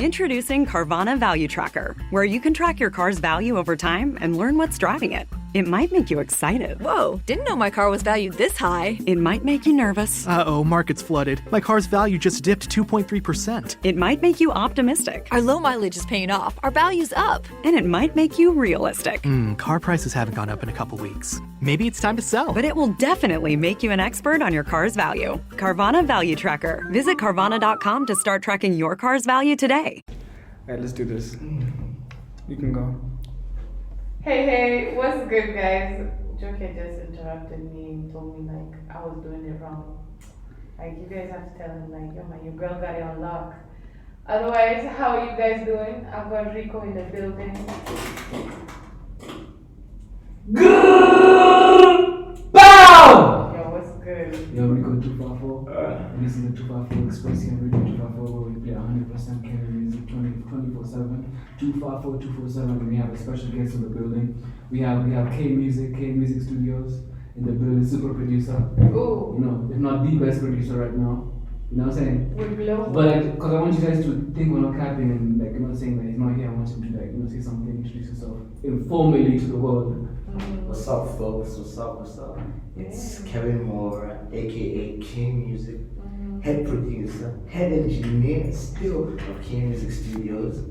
Introducing Carvana Value Tracker, where you can track your car's value over time and learn what's driving it. It might make you excited. Whoa, didn't know my car was valued this high. It might make you nervous. Uh-oh, market's flooded. My car's value just dipped 2.3%. It might make you optimistic. Our low mileage is paying off. Our value's up. And it might make you realistic. Car prices haven't gone up in a couple weeks. Maybe it's time to sell. But it will definitely make you an expert on your car's value. Carvana Value Tracker. Visit Carvana.com to start tracking your car's value today. Alright, let's do this. You can go. Hey, what's good, guys? Joker just interrupted me and told me like I was doing it wrong. Like you guys have to tell him like, yo man, your girl got it on lock. Otherwise, how are you guys doing? I've got Rico in the building. Good! Bow! Yo, what's good? Yo, Rico 254. This is the 254 Express here, Rico 254, where we play 100% Kenya music 24/7. 254 247. We have a special guest in the building. We have K Music Studios in the building, super producer. Ooh. You know, if not the best producer right now. You know what I'm saying? We blow. But like, because I want you guys to think we're not capping and like, you know, saying that he's not here. I want him to like, you know, say something, introduce himself informally to the world. What's up, folks? What's up? It's Kevin Moore, aka King Music, head producer, head engineer, still of King Music Studios,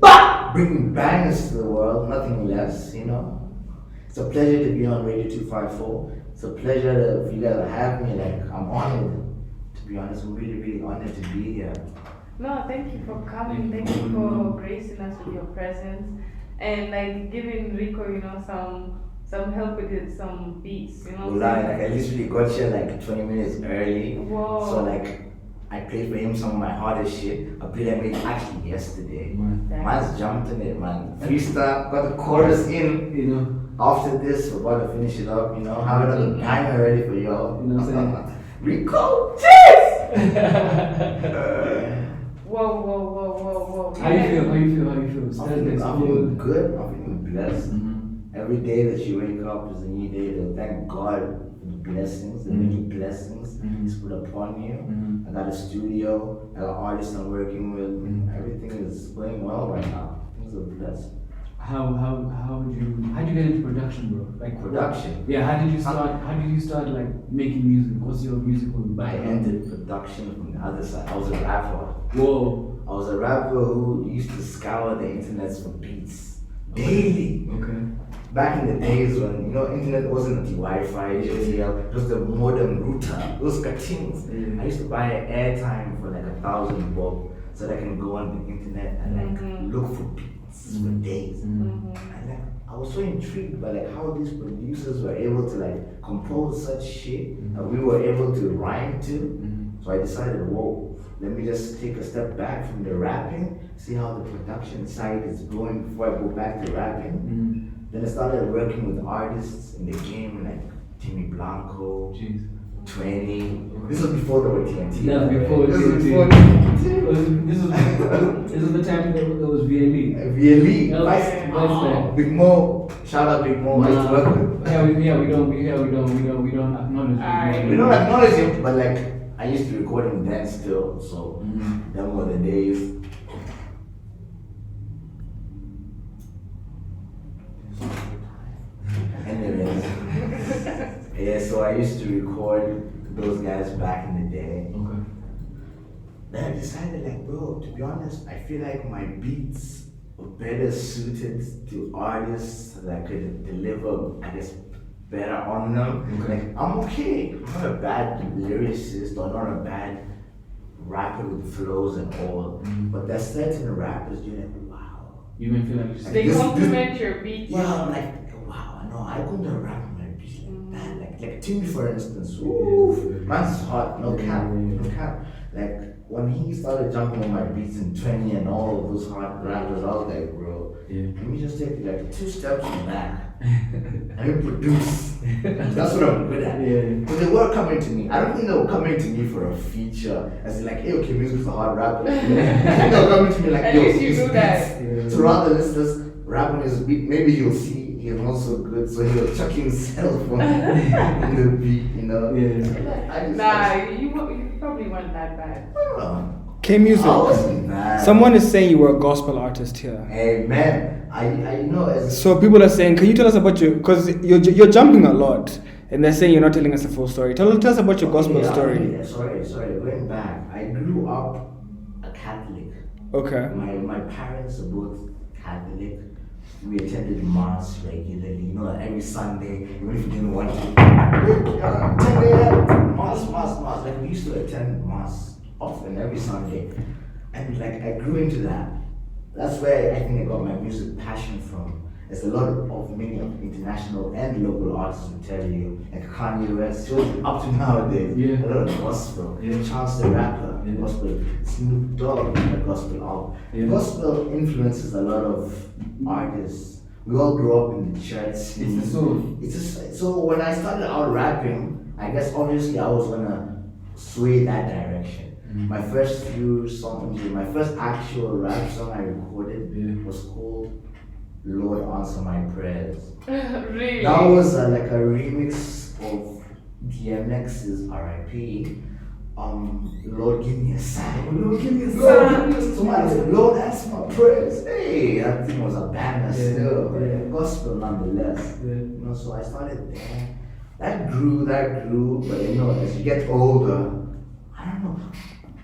bringing bangers to the world, nothing less, you know. It's a pleasure to be on Radio 254. It's a pleasure for you guys to have me. Like, I'm honored. To be honest, I'm really, really honored to be here. No, thank you for coming. Thank you for gracing us with your presence and like giving Rico, you know, some help with it, some beats, you know. Like I literally got here like 20 minutes early. Whoa. So like I played for him some of my hardest shit. A beat I made actually yesterday. Man's jumped in it, man. Freestyle, got the chorus in, You know. After this, we're about to finish it up, you know. Have another banger ready for y'all. You know what I'm saying? Rico, cheers! Whoa. How you feel? I'm feeling good. I'm feeling blessed. Mm-hmm. Every day that you wake up is a new day to thank God for the blessings, the many blessings He's put upon you. I got a studio, I got artists I'm working with. Everything is going well right now. Things are blessed. How did you get into production, bro? Like Production? Yeah, how did you start like making music? What's your musical I background? entered production from the other side. I was a rapper. Whoa. I was a rapper who used to scour the internet for beats daily. Okay. Back in the days when, you know, internet wasn't the Wi-Fi, JTL, it was the modem router, those cartoons. Yeah. I used to buy airtime for like 1,000 bob so that I can go on the internet and like look for beats for days. And like, I was so intrigued by like how these producers were able to like compose such shit that we were able to rhyme to. So I decided, whoa, let me just take a step back from the rapping, see how the production side is going before I go back to rapping. Then I started working with artists in the game like Timmy Blanco, 20. This was before there were TNT. That was before This was TNT. before TNT. This is the time that there was VLE. VLE. Nice. Big Mo. Shout out Big Mo. I used to work with. We don't acknowledge him. We don't acknowledge him, but like I used to record him then still. So them were the days. Anyways, yeah, so I used to record those guys back in the day. Okay. Then I decided, like, bro, to be honest, I feel like my beats were better suited to artists that could deliver, I guess, better on them. Okay. Like, I'm okay. I'm not a bad lyricist or not a bad rapper with flows and all. But there's certain rappers you're like, wow. You may feel like They compliment your beat. Yeah, I'm like, wow, I know, I couldn't rap on my beats like that. Like Timmy, for instance, oof, man's hot, no cap. Like, when he started jumping on my beats in 20 and all of those hot rappers, I was like, bro, let me just take like 2 steps back and produce. That's what I'm good at. But they were coming to me. I don't think they were coming to me for a feature, as in like, hey, okay, music's a hard rapper. I think they were coming to me like, At yo, least you his do beats. that. So rather let's just rap on his beat. Maybe he'll see he's not so good, so he'll chuck himself on the beat, you know. Nah, you probably weren't that bad. I don't know. K Music. I wasn't mad. Someone is saying you were a gospel artist here. Hey man, I know it's So people are saying, can you tell us about your? Because you're jumping a lot, and they're saying you're not telling us the full story. Tell us about your gospel story. Yeah, sorry. Going back, I grew up a Catholic. Okay. My parents are both Catholic. We attended mass regularly. You know, every Sunday, even if we didn't want to. 10 a.m. Mass. Like we used to attend mass often every Sunday, and like I grew into that. That's where I think I got my music passion from. There's a lot of many international and local artists will tell you, like Kanye West, still up to nowadays. Yeah. A lot of gospel. Yeah. Chance the Rapper, Yeah. gospel. Snoop Dogg, the gospel album. Yeah. Gospel influences a lot of artists. We all grew up in the church. It's the soul. It's just, so when I started out rapping, I guess obviously I was gonna sway that direction. My first few songs, my first actual rap song I recorded was called Lord Answer My Prayers. Really? That was like a remix of DMX's R.I.P. Lord give me a sign. Lord give me a sign. Somebody said, Lord answer my prayers. Hey, that thing was a banger still. Gospel nonetheless. You know, so I started there. That grew, but you know, as you get older, I don't know.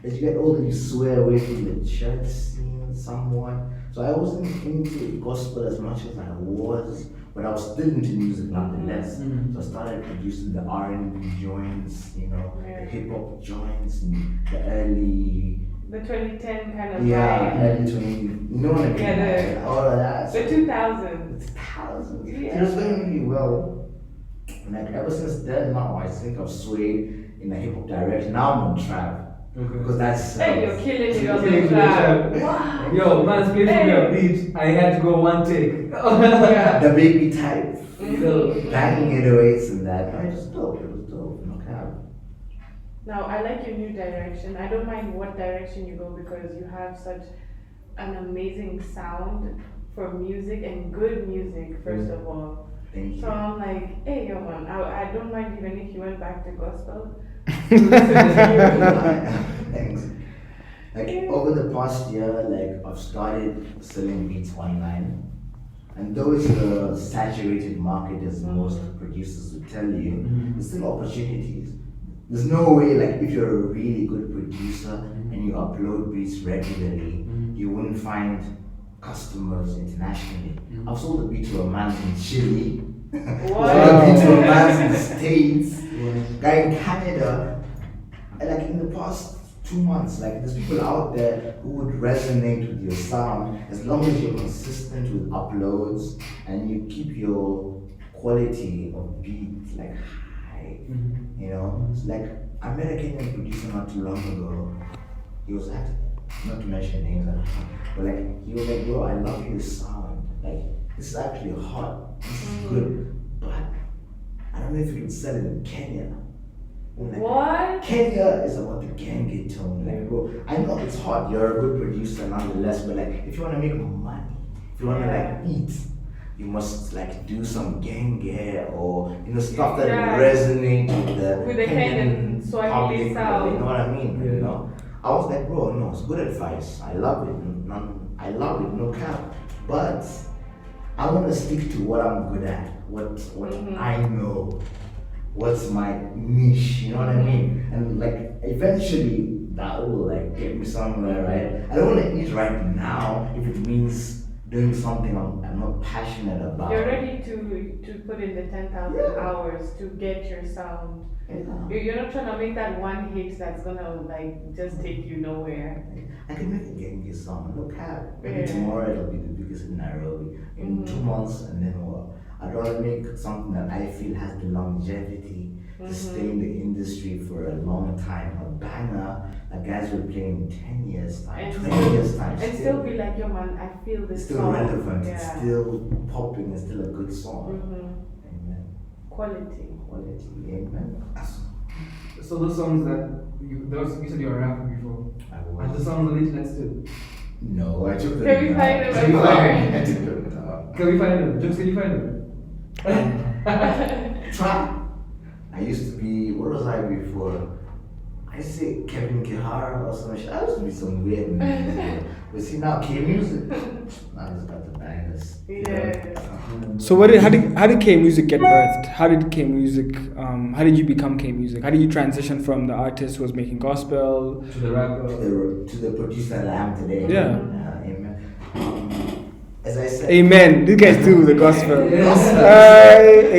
As you get older, you swear away from the church scene somewhat. So I wasn't into gospel as much as I was, but I was still into music nonetheless. So I started producing the R&B joints, you know, the hip hop joints, and the early. The 2010 kind of Yeah, vibe. early 20. You know what I mean? Yeah, all of that. The 2000s. Thousands. Yeah. It was going really well. Like ever since then, now I think I've swayed in the hip hop direction. Now I'm on trap. Okay. Because that's. Hey, you're killing it on Killing the it, trap. yeah. Wow. Yo, man's playing Hey. me a beat. I had to go one take. Yeah. The baby type. You know, Banging 808s and that. No, it was dope. It was dope. No cap. Now, I like your new direction. I don't mind what direction you go because you have such an amazing sound for music and good music, first of all. Thank you. So I'm like, hey, yo, man, I don't mind even if you went back to gospel. Thanks. Like over the past year, like I've started selling beats online. And though it's a saturated market as most producers will tell you, there's still opportunities. There's no way like if you're a really good producer and you upload beats regularly, you wouldn't find customers internationally. I've sold a beat to a man in Chile. Wow. Sold a beat to a man in the States. Guy in Canada. And like in the past 2 months, like there's people out there who would resonate with your sound as long as you're consistent with uploads and you keep your quality of beat like high. You know, it's like I met a Kenyan producer not too long ago. He was at, not to mention names, but like he was like, bro, I love your sound. Like this is actually hot. This is good, but I don't know if you can sell it in Kenya. I'm like, What? Kenya is about the Genge tone. Like, bro, I know it's hot. You're a good producer nonetheless, but like, if you want to make money, if you want to like eat, you must like do some Genge or you know stuff that resonate with the Kenyan Swahili public, sound. You know what I mean? You know, I was like, bro, no, it's good advice. I love it. I love it. No cap. But I want to stick to what I'm good at. What I know. What's my niche, you know what I mean? And like eventually that will like get me somewhere, right? I don't want to eat right now if it means doing something I'm not passionate about. You're ready to put in the 10,000 hours to get your sound. Yeah. You're not trying to make that one hit that's gonna like just take you nowhere. I can make a Genge song, no cap. Maybe Yeah. tomorrow it'll be the biggest in Nairobi. In 2 months and then what? I'd rather make something that I feel has the longevity to stay in the industry for a long time. A banger that guys will play in 10 years time, And 20 years time. And still be like, yo man, I feel It's this still song. relevant, Yeah. it's still popping, it's still a good song. Amen. Quality. Quality, amen. So those songs that you said you were rapping before, I are the was. songs on the internet still? No, I took them. Can we down. find them I took everywhere? I took them down. Can we find them? Jokes, can you find them? Try. I used to be, what was I before? I say Kevin Kihara or some shit. I used to be some weird names. But see now K Music. Now it's got the bangers. Yeah. So how did K Music get birthed? How did K Music? How did you become K Music? How did you transition from the artist who was making gospel? To the rapper. To the producer that I am today. Yeah. Amen. As I said. Amen. These guys do the gospel. Amen.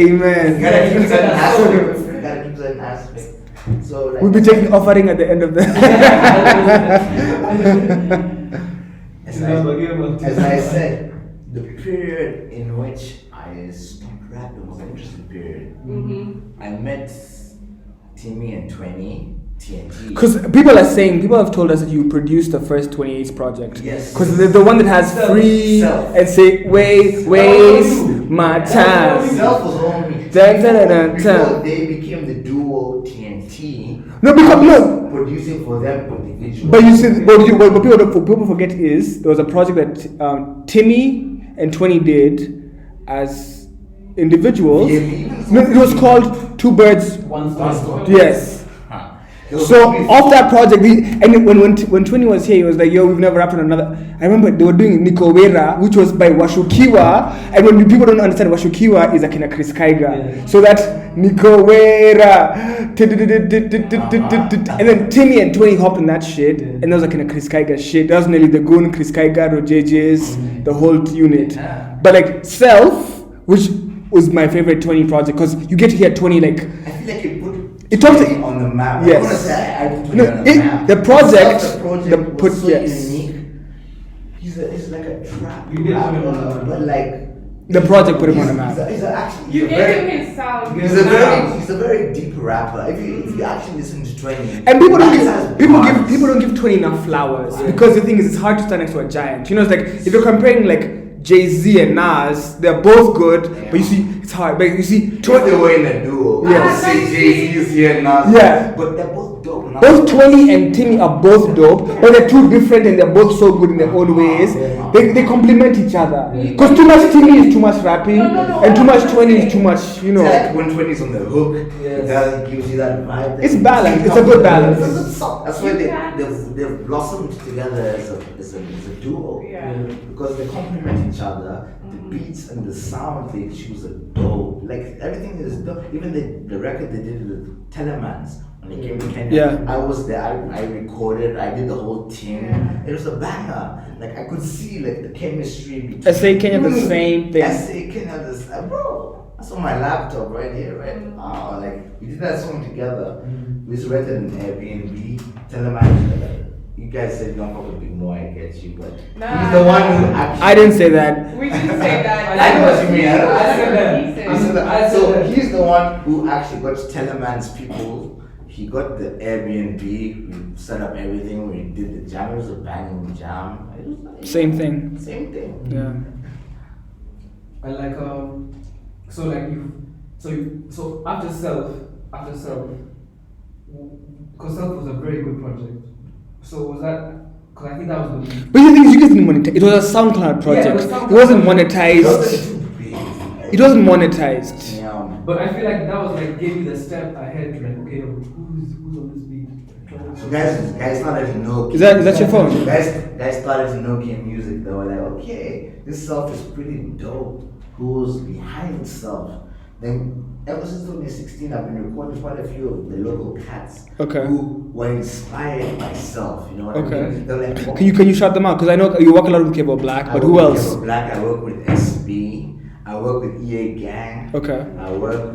You gotta keep certain aspects. You gotta keep certain aspects. So like, We'll be taking offering at the end of the. as I said, the period in which I stopped rapping was an interesting period. I met Timmy and 20 TNT. Because people have told us that you produced the first 28's project. Yes. Because the one that has free Self. and say, waste my time. Self was on me. Before they became the duo TNT. No, because I was no. producing for them individually. But you see, what people forget is there was a project that Timmy and 20 did as individuals. No, it was called Two Birds. One stone. Yes. So off that project, when 20 was here, he was like, "Yo, we've never rapped on another." I remember they were doing Nikowera, which was by Washukiwa, and when people don't understand, Washukiwa is Akina Chris Kaiga. Yeah. So that Nikowera, and then Timmy and 20 hopped on that shit, and that was Akina Chris Kaiga shit. That was nearly the Goon, Chris Kaiga, Rojejes, the whole unit. But like Self, which was my favorite 20 project, because you get to hear 20 like. I feel like It talks on the map. Yes. I wanna say I put No, it on the map. the project, The project the was put so yes. unique. He's like a trap You did put him on the rapper, map. but like The project put him on the map. You gave him his sound. He's a very deep rapper. If you actually listen to 20, And people don't that give has people don't give 20 enough flowers because the thing is it's hard to stand next to a giant. You know, it's like if you're comparing like Jay-Z and Nas, they're both good, but you see it's hard. But you see 20 they were in a duo. Yes. I say Jay-Z is here now. Yeah. But they're both dope. Now. both 20 and Timmy are both dope, but they're two different and they're both so good in their own ways. They complement each other. Because too much Timmy is too much rapping, and too much 20 is too much, you know. It's like when 20 is on the hook, it doesn't give you that vibe. It's balanced. It's a good balance. It's a good song. That's why they've blossomed together as a duo. Yeah. Because they complement each other. The beats and the sound they choose are dope. Like everything is dope. Even the record they did with Telemans when they came to Kenya. Yeah. I was there. I recorded. I did the whole thing. It was a banger. Like I could see like the chemistry between. SA Kenya the same thing. SA Kenya the same. Bro, that's on my laptop right here, right? Oh, like we did that song together. We just rented an Airbnb. Telemans. You guys said don't fuck with Big Mo, I get you, but Nah, he's the one who actually. I didn't say that. We didn't say that. I know what you mean. I said that. He said I said that. I said So that. he's the one who actually got Teleman's people. He got the Airbnb. We set up everything. We did the jam. It was a banging jam. It was like, Same thing. Same thing. Yeah. And like so after self, because self was a very good project. So was that? Because I think that was good. But the thing is, you guys didn't monetize. It was a SoundCloud project. Yeah, it was SoundCloud. It wasn't It monetized. wasn't too big. It wasn't monetized. Yeah. But I feel like that was like gave you the step ahead to like, okay, who's on this beat? So guys started to know. Is that your phone? Guys started to know K Music. They were like, okay, this self is pretty dope. Who's behind itself? Then ever since 2016, I've been recording quite a few of the local cats Okay. who were inspired by self. You know what Okay. I mean? They're like, Can you shout them out? Because I know you work a lot with Kevo Black, but who else? Black. I work with SB. I work with EA Gang. Okay. I've worked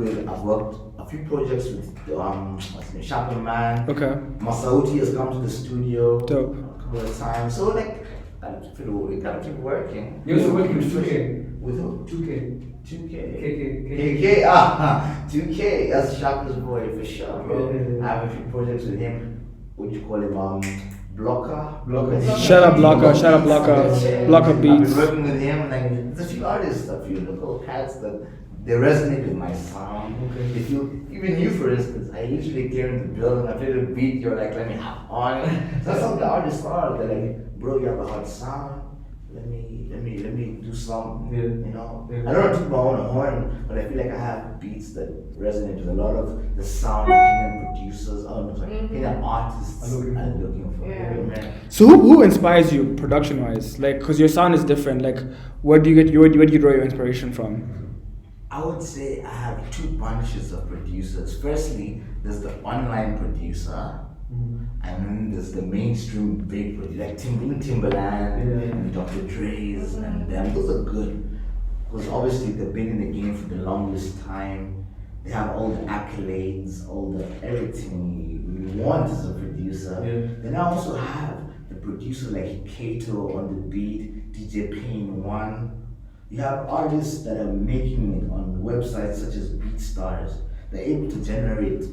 a few projects with what's his name, Chaplain Man. Okay. Masauti has come to the studio Dope. a couple of times. So like, we gotta keep working. You also working with 2K. With who? 2K. 2K. KK. 2K. That's Chaplain's boy for sure, bro. Yeah. I have a few projects with him. What do you call him? Blocker. Shout out Blocker. Blocker I've Beats. been working with him. Like, there's a few artists, a few local cats that they resonate with my sound. Okay. If you, even you for instance, I usually came in the building, I played a beat, you're like, let me hop on. So that's how the artists are. They're like, bro, you have a hot sound. Let me really do something. Yeah. You know, Yeah. I don't toot my own horn, but I feel like I have beats that resonate with a lot of the sound Kenyan producers. Oh no, sorry, Kenyan artists Are looking for. Yeah. Man. So who inspires you production wise? Like, cause your sound is different. Like, where do you draw your inspiration from? I would say I have two bunches of producers. Firstly, there's the online producer, and then there's the mainstream big producer, like Timbaland and Dr. Dre's, and them. Those are good because obviously they've been in the game for the longest time. They have all the accolades, all the everything you want as a producer. Yeah. Then I also have the producer like Kato on the beat, DJ Pain One. You have artists that are making it on websites such as BeatStars. They're able to generate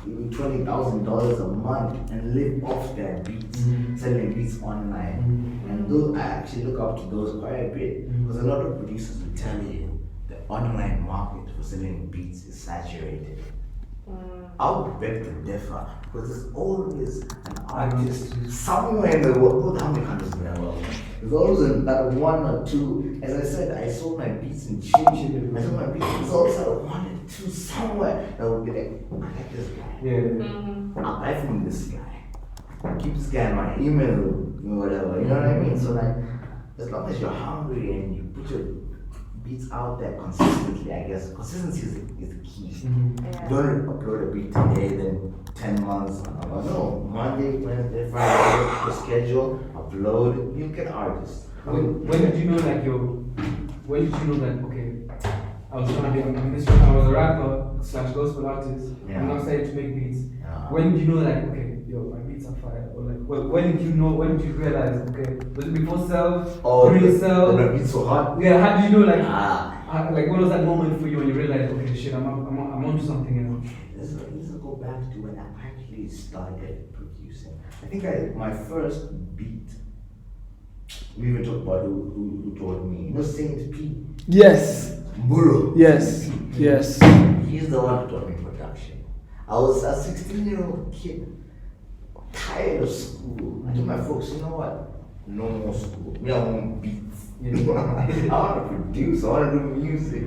even $20,000 a month and live off their beats, selling beats online. And those, I actually look up to those quite a bit because a lot of producers will tell you the online market for selling beats is saturated. I would beg to differ because there's always an artist somewhere in the world. How many countries in the world? There's always that one or two. As I said, I sold my beats in cheap. I sold my beats. There's always that one or two somewhere that would be like, I like this guy. Yeah. I'll buy from this guy. Keep this guy in my email or whatever. You know what I mean? So like, as long as you're hungry and you put your beats out there consistently, I guess consistency is the key. You don't upload a beat today, then 10 months. No, Monday, Wednesday, Friday, the schedule, upload, you get artists. When did you know like when did you know that okay, I was gonna be I was a rapper / gospel artist. Yeah. I'm not starting to make beats. Yeah. When did you know like okay, yo, my beats are fire? Or like when did you know? When did you realize okay? Was it before Self? During Self? The beats so hot. Yeah. How did you know like? Ah. Like what was that moment for you when you realized okay, shit, I'm onto something else? Let's go back to when I actually started producing. I think my first beat. We even talked about who taught me. You know Saint P. Yes. Mburu. Yes. Yes. He's the one who taught me production. I was a 16-year-old kid, tired of school. I told my folks, you know what? No more school. Me, I want beats. I want to produce. I want to do music.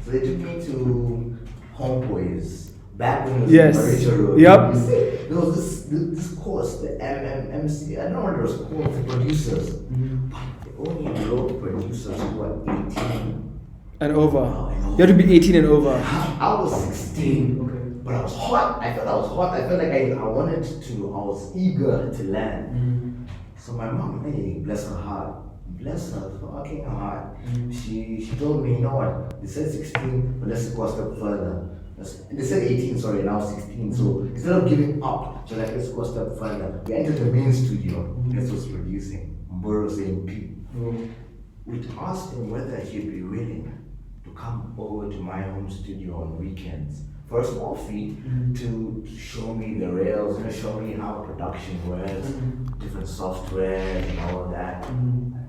So they took me to Homeboys. Back when it was Yes. Mauricio Road. Yep. You see, there was this course, the MMMC. I don't know what it was called for producers. But they only enrolled producers who were 18. And over. You have to be 18 and over. I was 16. Okay. But I was hot. I felt I was hot. I felt like I wanted to. I was eager to learn. So my mom, hey, bless her heart. Bless her fucking heart. She told me, you know what? They said 16, but let's go a step further. They said 18, sorry, now 16. So instead of giving up, so like let's go a step further. We entered the main studio. That's what's producing. Mburu Saint P. We asked him whether he'd be willing to come over to my home studio on weekends for a small fee to show me the rails, show me how production works, different software and all of that. And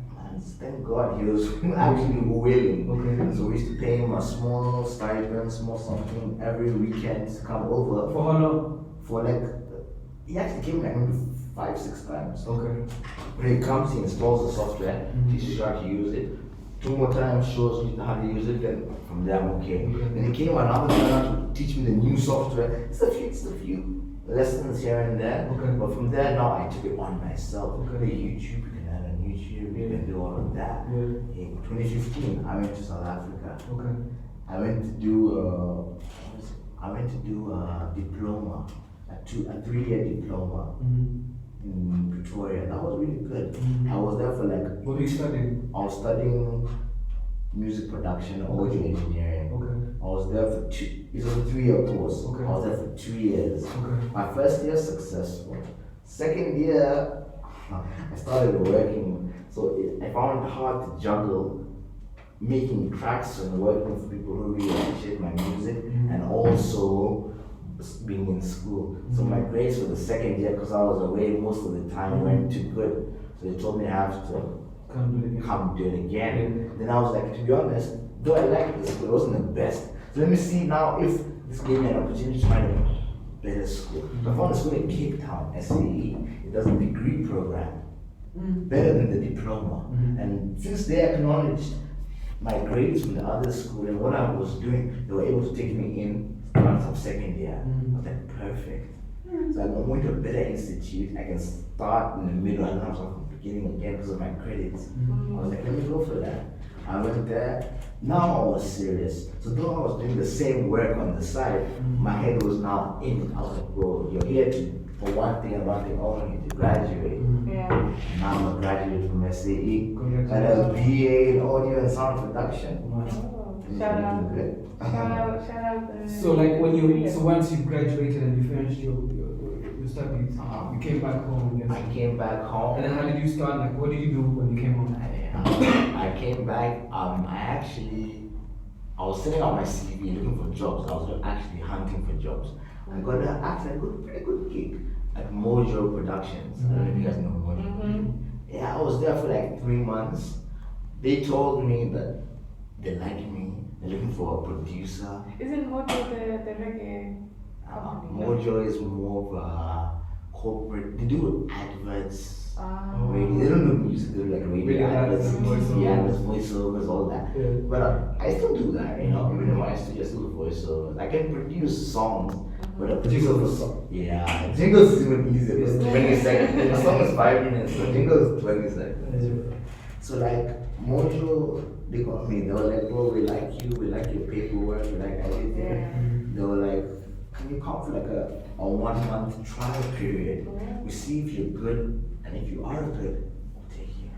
thank God he was actually willing. Okay. So we used to pay him a small stipend, small something every weekend to come over. For how long? For like, he actually came like maybe 5-6 times. Okay. When he comes, he installs the software, teaches you how to use it. 2 more times shows me how to use it, then from there I'm okay. Then he came another time to teach me the new software. It's a few lessons here and there. Okay. But from there now I took it on myself. Okay. The YouTube, you can learn on YouTube, you can do all of that. Yeah. In 2015 I went to South Africa. Okay. I went to do a diploma, a 3-year diploma in Pretoria. That was really good. I was there for like, What were you studying? I was studying music production, audio engineering. Okay. I was there for it was a 3-year course. Okay. I was there for 2 years. Okay. My first year successful. Second year, I started working. So I found it hard to juggle making tracks and working for people who really appreciate my music and also being in school. So my grades for the second year, because I was away most of the time, weren't too good. So they told me I have to come do it again. Then I was like, to be honest, though I like this, but it wasn't the best. So let me see now if this gave me an opportunity to find a better school. So I found a school in Cape Town, SAE. It does a degree program. better than the diploma. And since they acknowledged my grades from the other school and what I was doing, they were able to take me in start from second year. I was like, perfect. So I went to a better institute. I can start in the middle and not from the beginning again because of my credits. I was like, let me go for that. I went there. Now I was serious. So though I was doing the same work on the side, my head was now in it. I was like, bro, you're here for one thing and one thing only, to graduate. Yeah. Now I'm a graduate from SAE. Congratulations. And a BA in audio and sound production. Oh, shout out. Good. Shout out. So like once you graduated and you finished your studies, you came back home, I I guess. came back home. And then how did you start? Like, what did you do when you came home? I came back. I was sending out my CV looking for jobs. I was actually hunting for jobs. I got a pretty good gig at Mojo Productions. I don't know if you guys know Mojo. Yeah, I was there for like 3 months. They told me that they like me. They're looking for a producer. Isn't Mojo the reggae? Mojo is more of a corporate. They do adverts. Ah. Radio. They don't do music. They do like radio Radio adverts, ads, voiceovers. yeah, with voiceovers, all that. Yeah. But I still do that, you know. Even in my studio, I still do voiceovers. I can produce songs, but a producer for song. Yeah, jingles is even easier. It's 20 seconds. The song is 5 minutes, so jingles is 20 seconds. So like Mojo, they got me. They were like, bro, we like you. We like your paperwork. We like everything. Yeah. They were like, can you come for like a 1 month trial period? We see if you're good, and if you are good, we'll take you.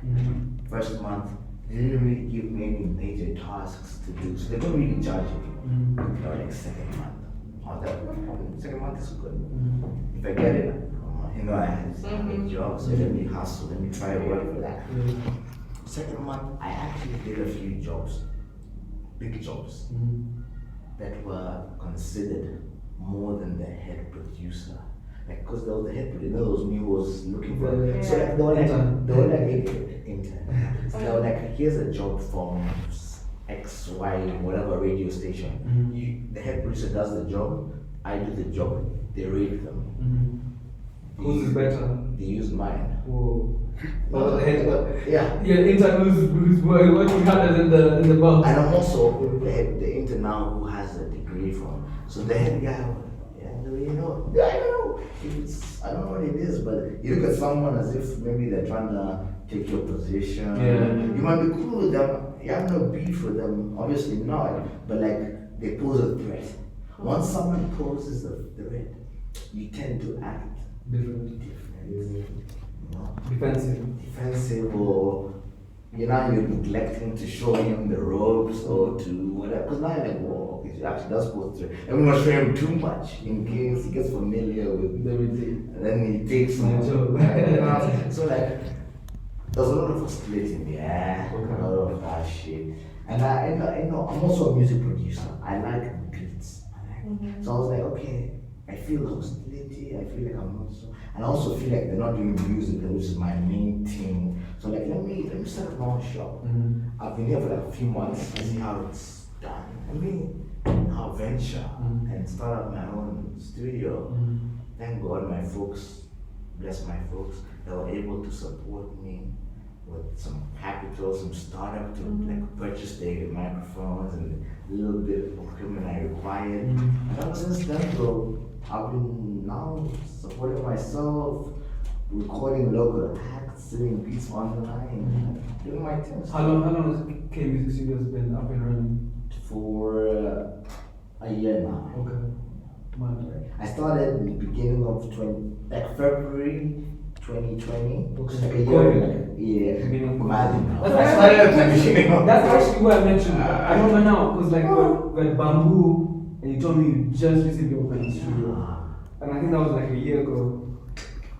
First month, they didn't really give me any major tasks to do, so they couldn't really judge me. They were like second month. I was like, no problem, second month is good. If I get it, you know, I have a job, so let me hustle, let me try to work for that. Second month, I actually did a few jobs, big jobs, that were considered more than the head producer. Like, cause there was the head producer, those new was looking for. Yeah. So like, they were like intern. So they were like, here's a job from X, Y, whatever radio station. The head producer does the job, I do the job, they rate them. Whose is better? They use mine. Whoa. Yeah. Yeah, intern who's working harder than the boss. And I'm also the intern now who has a degree from. So the head guy, yeah, you know, I don't know. I don't know what it is, but you look at someone as if maybe they're trying to take your position. Yeah. You might be cool with them. You have no beef with them, obviously not. But like they pose a threat. Once someone poses a threat, you tend to act Different. You know? Defensive. Or you're neglecting to show him the ropes or to whatever. Because now you're like, whoa, he actually does pose threat. Everyone's showing him too much in case he gets familiar with Everything. and then he takes some. So like, there's a lot of hostility in the air, a lot of that shit. And I know I'm also a music producer. I like beats. So I was like, okay, I feel hostility. I feel like I'm not so, and I also feel like they're not doing music, which is my main thing. So like, let me set up my own shop. I've been here for like a few months. I see how it's done. Let me now venture and start up my own studio. Thank God my folks, bless my folks, they were able to support me with some capital, some startup to like purchase the microphones and a little bit of equipment I required. And ever since then, though, I've been now supporting myself, recording local acts, sending beats online, doing my thing. How long has K Music Studios been up and running? For a year now. Okay. Mad. I started in the beginning of February 2020. Okay. Like a year, COVID. yeah. Beginning of Imagine now. That's I started at the beginning of That's actually what I mentioned. I remember now, because like when Bamboo, and you told me you just recently opened a studio. And I think that was like a year ago.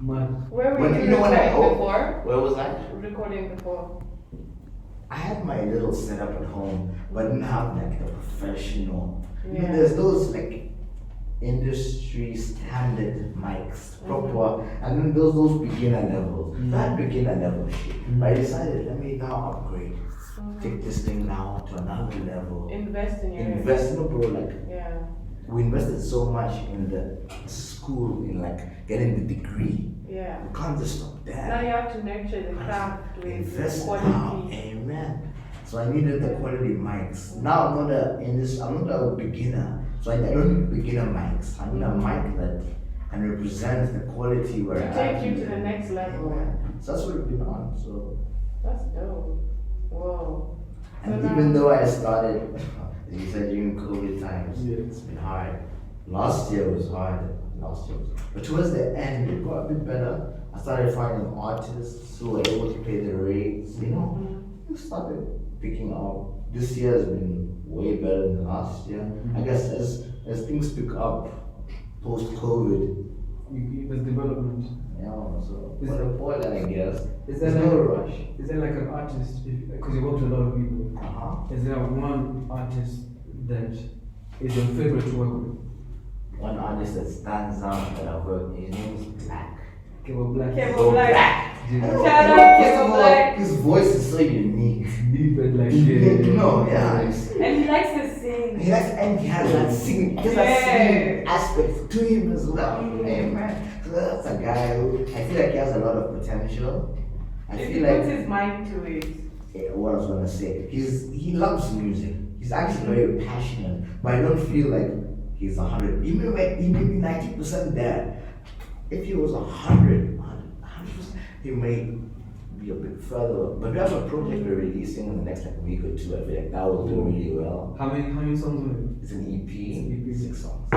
Man. Where were When- you you know when I recording op- before? Where was I? Recording before. I had my little setup at home, but I didn't have like the professional. You know, Yeah. there's those like industry standard mics, proper, and then those beginner levels. That beginner level shit. But I decided, let me now upgrade. Take this thing now to another level. Invest in your Invest in bro, like Yeah. we invested so much in the school, in like getting the degree. Yeah. We can't just stop there. Now you have to nurture the craft with Invest now. quality. Amen. So I needed the quality mics. Now I'm not a beginner. So I don't need beginner mics. I need a mic that can represent the quality where To take you to the next level. Amen. So that's what we've been on. So That's dope. Whoa. and So even now- though I started, as you said, during COVID times, Yeah. it's been hard. Last year was hard. But towards the end, it got a bit better. I started finding artists who were able to pay the rates, you know. It started picking up. This year has been way better than last year. I guess as things pick up post COVID, There's development. so Is for it- the point, I guess Is there's there no like, rush. is there like an artist, because you work with a lot of people, is there one artist that is your favorite to work with? One artist that stands out that I've worked, his name is Black. Kebo Black. Kebo Black. Yeah. Shout out First Kebo of all, Black. his voice is so unique. Deep and like, No, yeah. And he likes to sing. He has that singing, aspect to him as well. Amen. So that's a guy who I feel like he has a lot of potential. I If he feel puts like his mind to it. what I was gonna say. He loves music. He's actually very passionate, but I don't feel like he's 100. He may be 90% there. If he was 100%, he may be a bit further. But we have a project we're releasing in the next week or two. I feel like that will do really well. How many songs are it? It's an EP, 6 songs.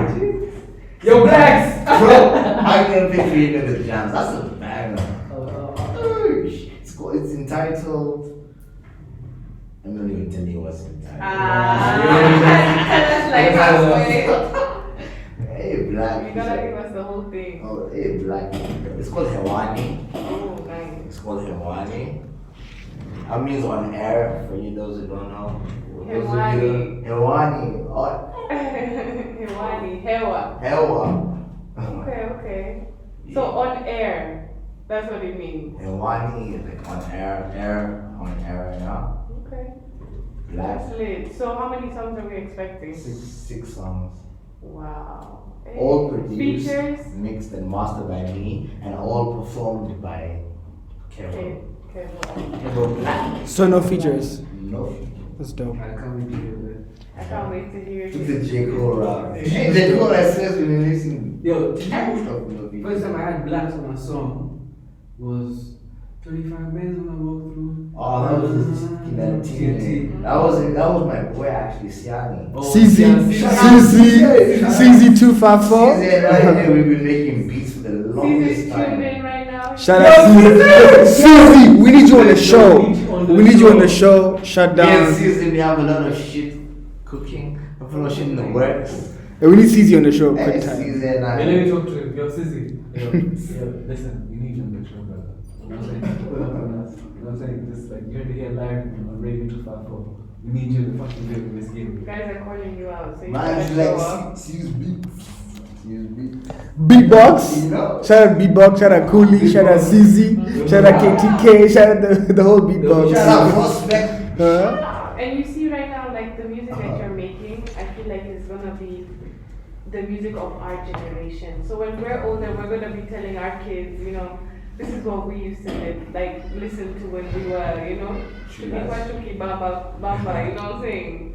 Yo, Blacks! Bro, I'm gonna pick you into the jams. That's a banger. It's entitled. I'm not even telling you what's entitled. Tell us like halfway. Hey, Black. You gotta give us the whole thing. Oh, hey, Black. It's called Hewani. Oh, nice. It's called Hewani. That means on air, for you those who don't know. Hewani. Hewani. Oh, Hewani. Hewa. Hewa. Okay. So on air. That's what it means. Hewani is like on air, yeah. Okay. Black. That's lit. So how many songs are we expecting? 6 songs. Wow. Hey. All produced, Features? mixed and mastered by me, and all performed by Okay. Kevin. Okay. Kevin Black. So no features. No. That's dope. I can't wait to hear that. I can't wait to hear Took it. the J. Cole route. Hey, J. Cole, I said, been releasing. Yo, First first time I had Blacks on a song was 25 Bands when I walked through. Oh, that was TNT. That was my boy actually, Siani. Oh, CZ 254. We've been making beats for the longest Caesar's tuned time. in right now. Shout out CZ. We need you on the show. We need you on the show. Shut Me and down. Caesar, we have a lot of shit cooking. A lot of shit in the works. We need CZ on the show. Hey, Quick time. Caesar and Yeah, I. let me talk to him. Yo, Sissy. Yo, listen, we need you on the show, brother. You know what I'm saying? Pull up on us. You know what I'm saying? Just like, you're here live on Radio 254. We need you to fucking do it in this game. Guys are calling you out, so you Man, gotta she's show like, up. she's beat. She's beat. Beatbox. You know? Shout out Beatbox. Shout out Cooley. Shout out CZ. Shout out KTK. Shout out the whole Beatbox. Shout out Prospect. And you see right now, like the music that you're making, I feel like it's gonna be the music of our generation. So when we're older, we're gonna be telling our kids, you know, this is what we used to listen to when we were, you know, Chuki Bamba, you know what I'm saying?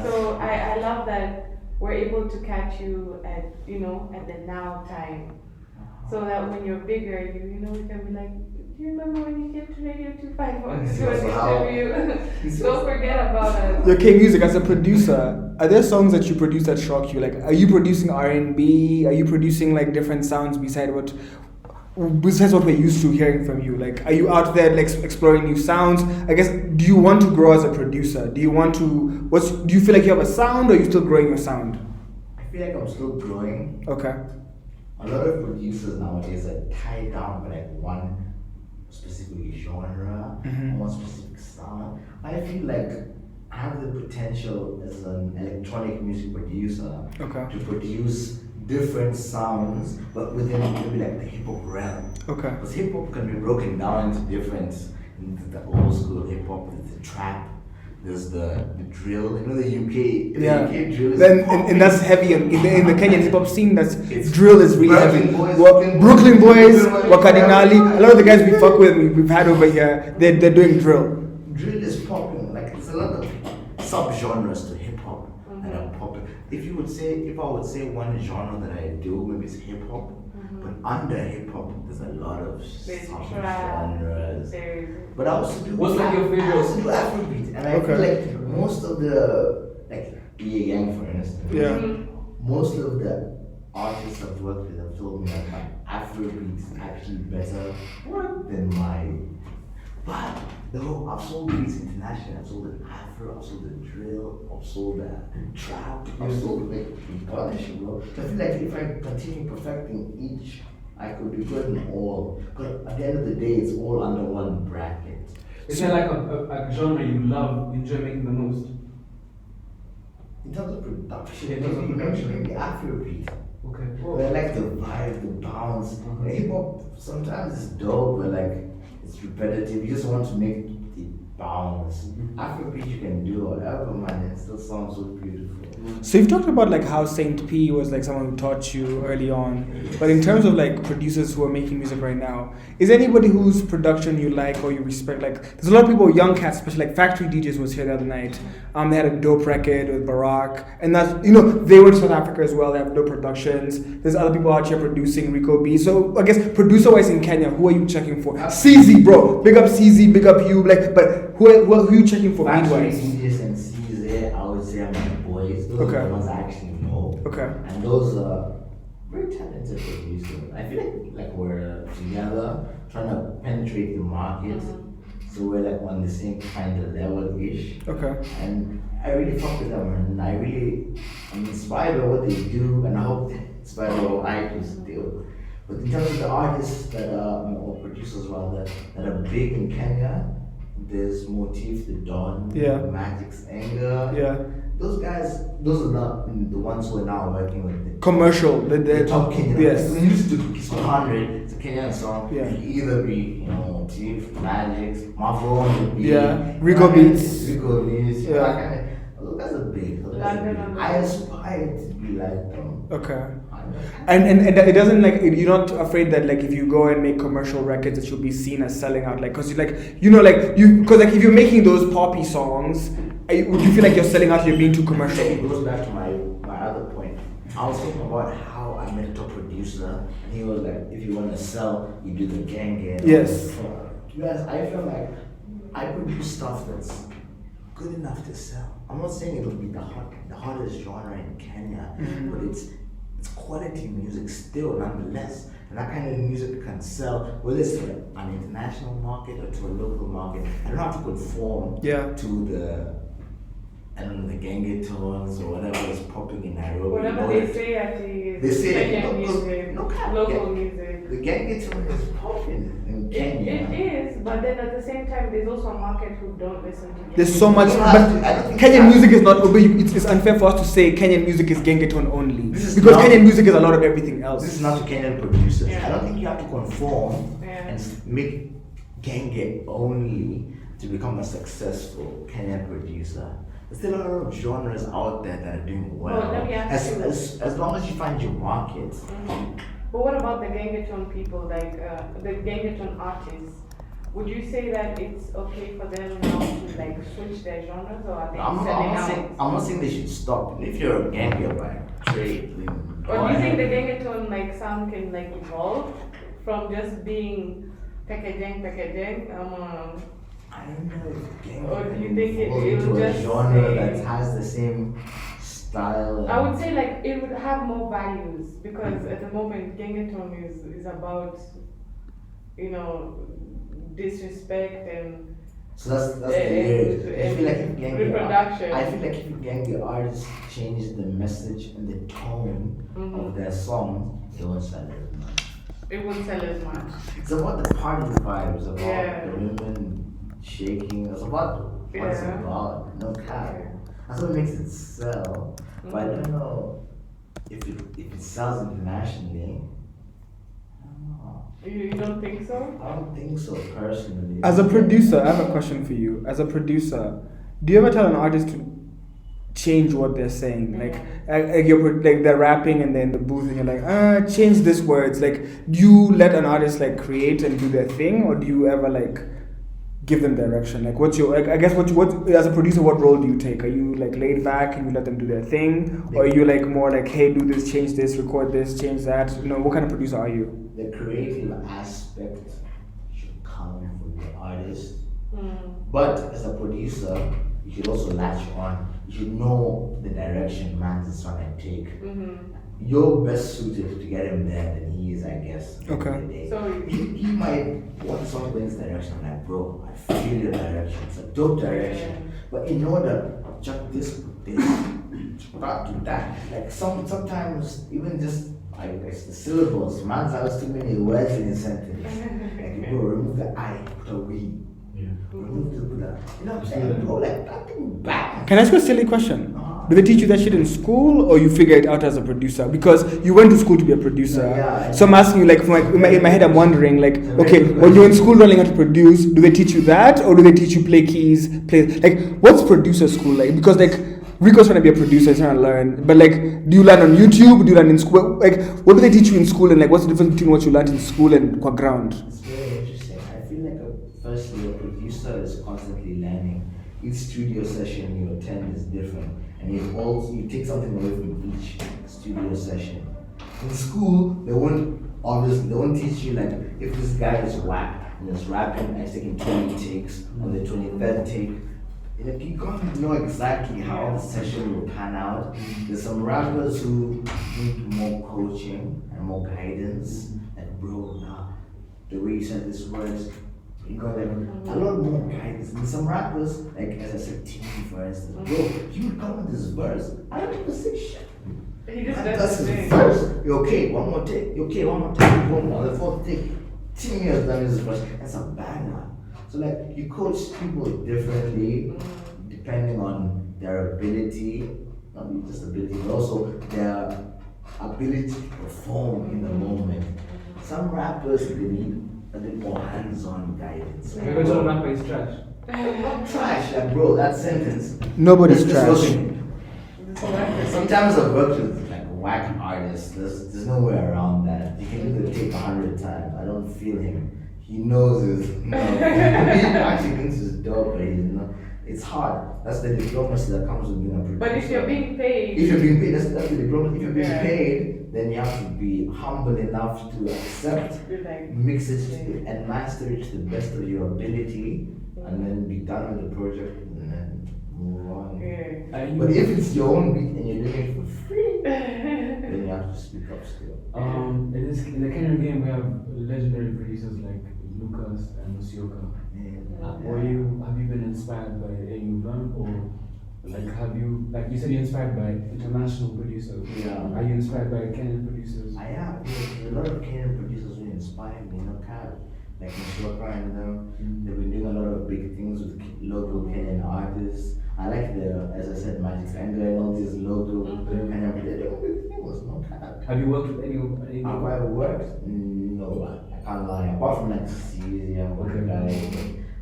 So I love that we're able to catch you at, you know, at the now time. So that when you're bigger, you know, we can be like, do you remember when you came to Radio 254 to do an interview? Don't forget about us. Okay, music as a producer, are there songs that you produce that shock you? Like, are you producing R&B? Are you producing like different sounds besides what we're used to hearing from you? Like, are you out there like exploring new sounds? I guess, do you want to grow as a producer? Do you want to? Do you feel like you have a sound, or are you still growing your sound? I feel like I'm still growing. Okay. A lot of producers nowadays are tied down by like one specific genre, one specific sound. I feel like I have the potential as an electronic music producer to produce different sounds, but within maybe like the hip hop realm. Okay. Because hip hop can be broken down into different, into the old school hip hop, the trap, there's the drill. You know the UK. Yeah. The UK drill is Then popping. and that's heavy in the Kenyan hip hop scene. That's It's drill is really Brooklyn heavy. Boys, Brooklyn Boys, Brooklyn Boys, Wakadinali. A lot of the guys we fuck with, we've had over here. They're doing drill. Drill is popping. Like there's a lot of sub-genres to hip hop that are popping. If I would say one genre that I do, maybe it's hip hop. But under hip hop, there's a lot of There's sub-genres. there's But I also do. What's like your favorite? I also do Afrobeat, and I feel like most of the EA Yang, for instance. Yeah. Most of the artists I've worked with have told me that my Afrobeat is actually better than my. But though I've sold beats internationally, I've sold an Afro, I've sold a drill, I've sold a trap, I've sold garnish, bro. So I feel like if I continue perfecting each, I could be good in all. But at the end of the day, it's all under one bracket. Is there like a genre you love, enjoy making the most? In terms of production, In terms of production. maybe Afrobeat. Okay. I like the vibe, the bounce. Hip hop sometimes it's dope, but like it's repetitive. You just want to make it bounce. Afrobeat you can do whatever, man. It still sounds so beautiful. So you've talked about like how Saint P was like someone who taught you early on, but in terms of like producers who are making music right now, is there anybody whose production you like or you respect? Like there's a lot of people, young cats, especially like Factory DJs was here the other night. They had a dope record with Barack, and that's they were to South Africa as well. They have dope productions. There's other people out here producing Rico B. So I guess producer wise in Kenya, who are you checking for? CZ, bro, big up CZ, big up you. Like, but who are you checking for beat Factory wise? DJs and C's, I would say are my boys. Those are the ones I actually know. Okay. And those are very talented producers. I feel like we're together trying to penetrate the market. So we're like on the same kind of level-ish. Okay. And I really fuck with them, and I'm inspired by what they do, and I hope they inspire what I do still. But in terms of the artists that are, or producers rather, that are big in Kenya, there's Motif, the Don, Yeah. Magic's Anger. Yeah. Those guys, those are not the ones who are now working with the Commercial. the top Kenyan. Yes. When you listen to Kiss 100, it's a Kenyan song. Yeah. It can either be, Motif, Magic's, Mavon, Rico Beats. Rico Beats. Yeah. Those guys are big. London. I aspire to be like them. Okay. And it doesn't like you're not afraid that like if you go and make commercial records it should be seen as selling out like because because like if you're making those poppy songs would you feel like you're selling out, you're being too commercial? It goes back to my other point. I was talking about how I met a top producer and he was like, if you want to sell, you do the gang. Yes. To be honest, I feel like I produce stuff that's good enough to sell. I'm not saying it'll be the hottest genre in Kenya, but it's quality music still nonetheless. And that kind of music can sell, whether it's to an international market or to a local market. I don't have to conform to the genge tones or whatever is popping in Nairobi. Whatever they say at the They say Kenyan music, local music. The genge tone is popping in Kenya. It is, but then at the same time, there's also a market who don't listen to There's so much, but Kenyan music is not. It's unfair for us to say Kenyan music is gengeton only because Kenyan music is a lot of everything else. This is not to Kenyan producers. Yeah. I don't think you have to conform Yeah. and make genge only to become a successful Kenyan producer. There's still a lot of genres out there that are doing well. Well, let me ask you. As long as you find your market. But what about the Gengeton people, like the Gengeton artists? Would you say that it's okay for them now to like switch their genres, or are they selling out? I'm not saying they should stop. If you're a ganger by trade, then go Or do you think ahead. the Gengeton like sound can like evolve from just being packaging? I don't know if gang Or do you can think it evolve will into a just genre stay- that has the same style. I would say like it would have more values because at the moment Gengeton is about disrespect and So that's the lyrics. I feel like if gang reproduction. I feel like if gang artists change the message and the tone of their songs, they won't sell it much. It won't sell as much. It's about the party vibe. It's about Yeah. the women shaking. It's about what it's Yeah. about. No cap. That's what makes it sell. But I don't know if it sells internationally. I don't know. You don't think so? I don't think so personally. As a producer, I have a question for you. As a producer, Do you ever tell an artist to change what they're saying? Like you're like they're rapping and then the booth and you're like, change this words. Like, do you let an artist like create and do their thing, or do you ever like give them direction? Like, what's your like, I guess what as a producer, what role do you take? Are you like laid back and you let them do their thing, or are you like more like, hey, do this, change this, record this, change that? You know, what kind of producer are you? The creative aspect should come from the artist. But as a producer, you should also latch on. You should know the direction man's is trying to take. You're best suited to get him there than he is, I guess. Okay. So He might want something in this direction. I'm like, bro, I feel your direction. It's a dope direction. But in order, chuck this, put this, not do that. Like sometimes even just I guess the syllables, man's has too many words in his sentence. Like, bro, remove the I, put a we. Remove this, put that. You know what I'm saying, bro? Like that thing bad. Can I ask you a silly question? Do they teach you that shit in school, or you figure it out as a producer? Because you went to school to be a producer. Yeah, so I'm asking you, like, in my head, I'm wondering, like, okay, when you're in school learning how to produce, do they teach you that, or do they teach you play keys, like, what's producer school like? Because like, Rico's trying to be a producer, he's trying to learn, but like, do you learn on YouTube? Do you learn in school? Like, what do they teach you in school, and like, what's the difference between what you learned in school and qua ground? It's very interesting. I feel like firstly, a producer is constantly learning. Each studio session you attend is different, and you take something away from each studio session. In school, they won't teach you like if this guy is whack and is rapping and he's taking 20 takes on the 23rd take. Like, you can't know exactly how the session will pan out. There's some rappers who need more coaching and more guidance. Like, bro, nah, the way you said this words, you got like a lot more guidance. And some rappers, like as I said, TV for instance, bro, you would come with this verse, I don't even say shit. he just That's does his the thing. verse. You're okay, one more take. You're okay, one more take. Boom, on the fourth take. 10 years done this verse. That's a banger. So like you coach people differently depending on their ability, not just ability, but also their ability to perform in the moment. Some rappers they need a bit more hands-on guidance. Maybe it's all rapper is trash. Not trash, like bro, that sentence. Nobody's This trash. wasn't- Sometimes I've worked with like whack artists. There's no way around that. You can either take 100 times. I don't feel him. He knows his. No, he actually thinks it's dope, but he's not. It's hard. That's the diplomacy that comes with being a producer. But if you're being paid, If you're being paid, that's the diplomacy. If you're being Yeah. paid, then you have to be humble enough to accept, you're like, mix it, and master it to the best of your ability, and then be done with the project, and then move on. yeah. But if it's your own beat and you're doing it for free, then you have to speak up still. In the Kenyan game, we have legendary producers like Lucas and Musioka. Have you been inspired by any of them, or like have you, like you said, you're inspired by international producers? Yeah. Are you inspired by Kenyan producers? I am. There's a lot of Kenyan producers who inspire me, no cap. Like Mshoka and them. They've been doing a lot of big things with local Kenyan artists. I like as I said, Magic Anger and all these local Kenyan producers. They're doing big things, no cap. Have you worked with any Have I worked? No, I can't lie. Apart from like Caesar,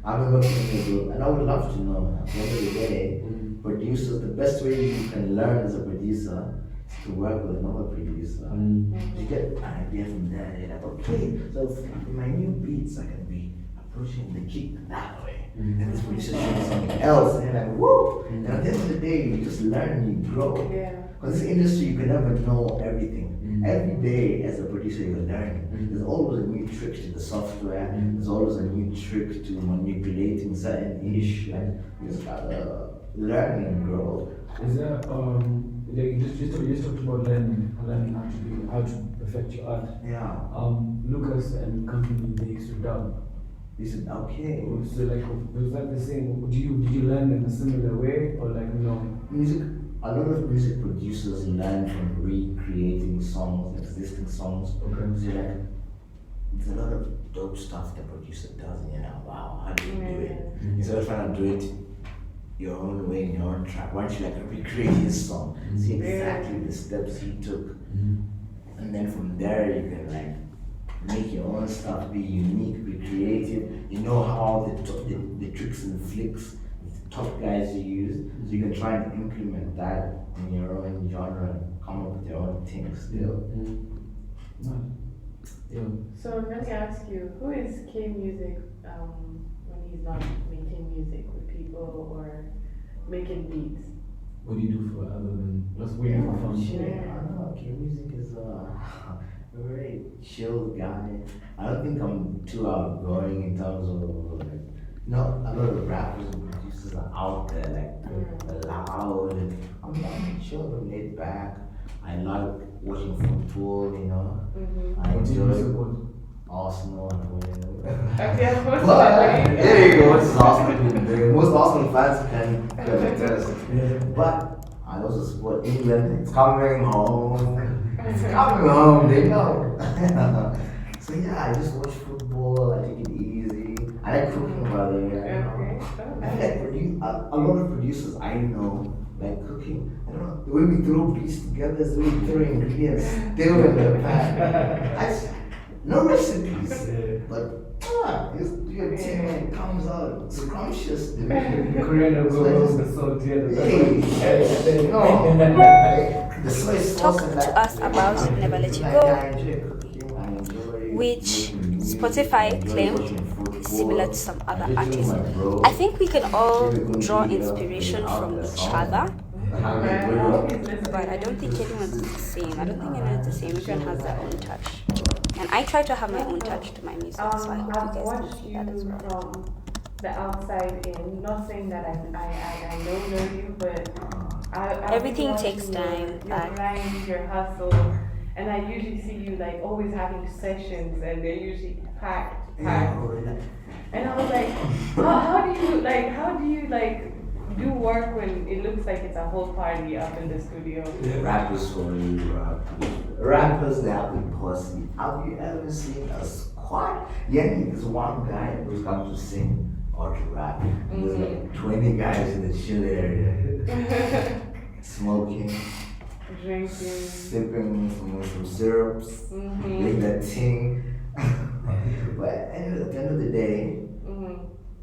I haven't worked with any group, and I would love to know. At the end of the day, producers, the best way you can learn as a producer is to work with another producer. You get an idea from there, you're like, okay, so in my new beats, I can be approaching the kick that way. And this producer showing something else, and you're like, whoa! And at the end of the day, you just learn and you grow. Yeah. Because this industry, you can never know everything. Every day, as a producer, you're learning. There's always a new trick to the software. There's always a new trick to manipulating certain issues. You just gotta learn and grow. Is there you just talked about learning how to perfect your art. Yeah. Lucas and company, they used to dub. This is okay. So like was that the same? Did you learn in a similar way, or like no? Music. A lot of music producers learn from recreating songs, existing songs. Okay. Because you're like, there's a lot of dope stuff the producer does, and you're like, wow, how do you do it? Instead of trying to do it your own way, in your own track, why don't you like recreate his song? See exactly the steps he took. And then from there you can like make your own stuff, be unique, be creative. You know how the tricks and flicks top guys you use, so you can try and implement that in your own genre and come up with your own thing still. Yeah. So let me ask you, who is K Music when he's not making music with people or making beats? What do you do for other than just waiting for fun? Shit, I don't know. K Music is a very chill guy. I don't think I'm too outgoing in terms of like, a lot of rappers and producers are out there like loud. I'm chill, I'm laid back. I like watching football, I What team you enjoy support? Arsenal and winning. Okay, of course. But there you go. This is Arsenal. The most Arsenal fans can attest. But I also support England. It's coming home. It's coming home. They know. So yeah, I just watch football. I take it easy. I like cooking, by the way. I feel like a lot of producers I know like cooking. I don't know, the way we throw beats together is the way we throw ingredients still in the pan. No recipes, but your thing it comes out scrumptious. Korean goes the salt together. The soy sauce. Talk and to that- us about Never Let You I Go, enjoy cooking. I enjoy which making music, Spotify I enjoy claimed watching football. is similar to some other I just artists. do my bro. I think we can all Maybe we're draw gonna be inspiration out from there each song. other, But but I don't think anyone's the same. I don't think anyone's the same. Everyone has their own touch. And I try to have my own touch to my music, so I hope I've you guys watched can see you that as well. from the outside in. Not saying that I don't know you, but I've Everything been takes watching time, Your but- grind, your hustle, and I usually see you like always having sessions, and they're usually packed. And I was like, how do you do work when it looks like it's a whole party up in the studio? Rappers for you, rappers they have the pussy. Have you ever seen a squad? Yeah, there's one guy who's come to sing or to rap. There's like 20 guys in the chill area. Smoking, Drinking. sipping some syrups, doing that thing. But at the end of the day,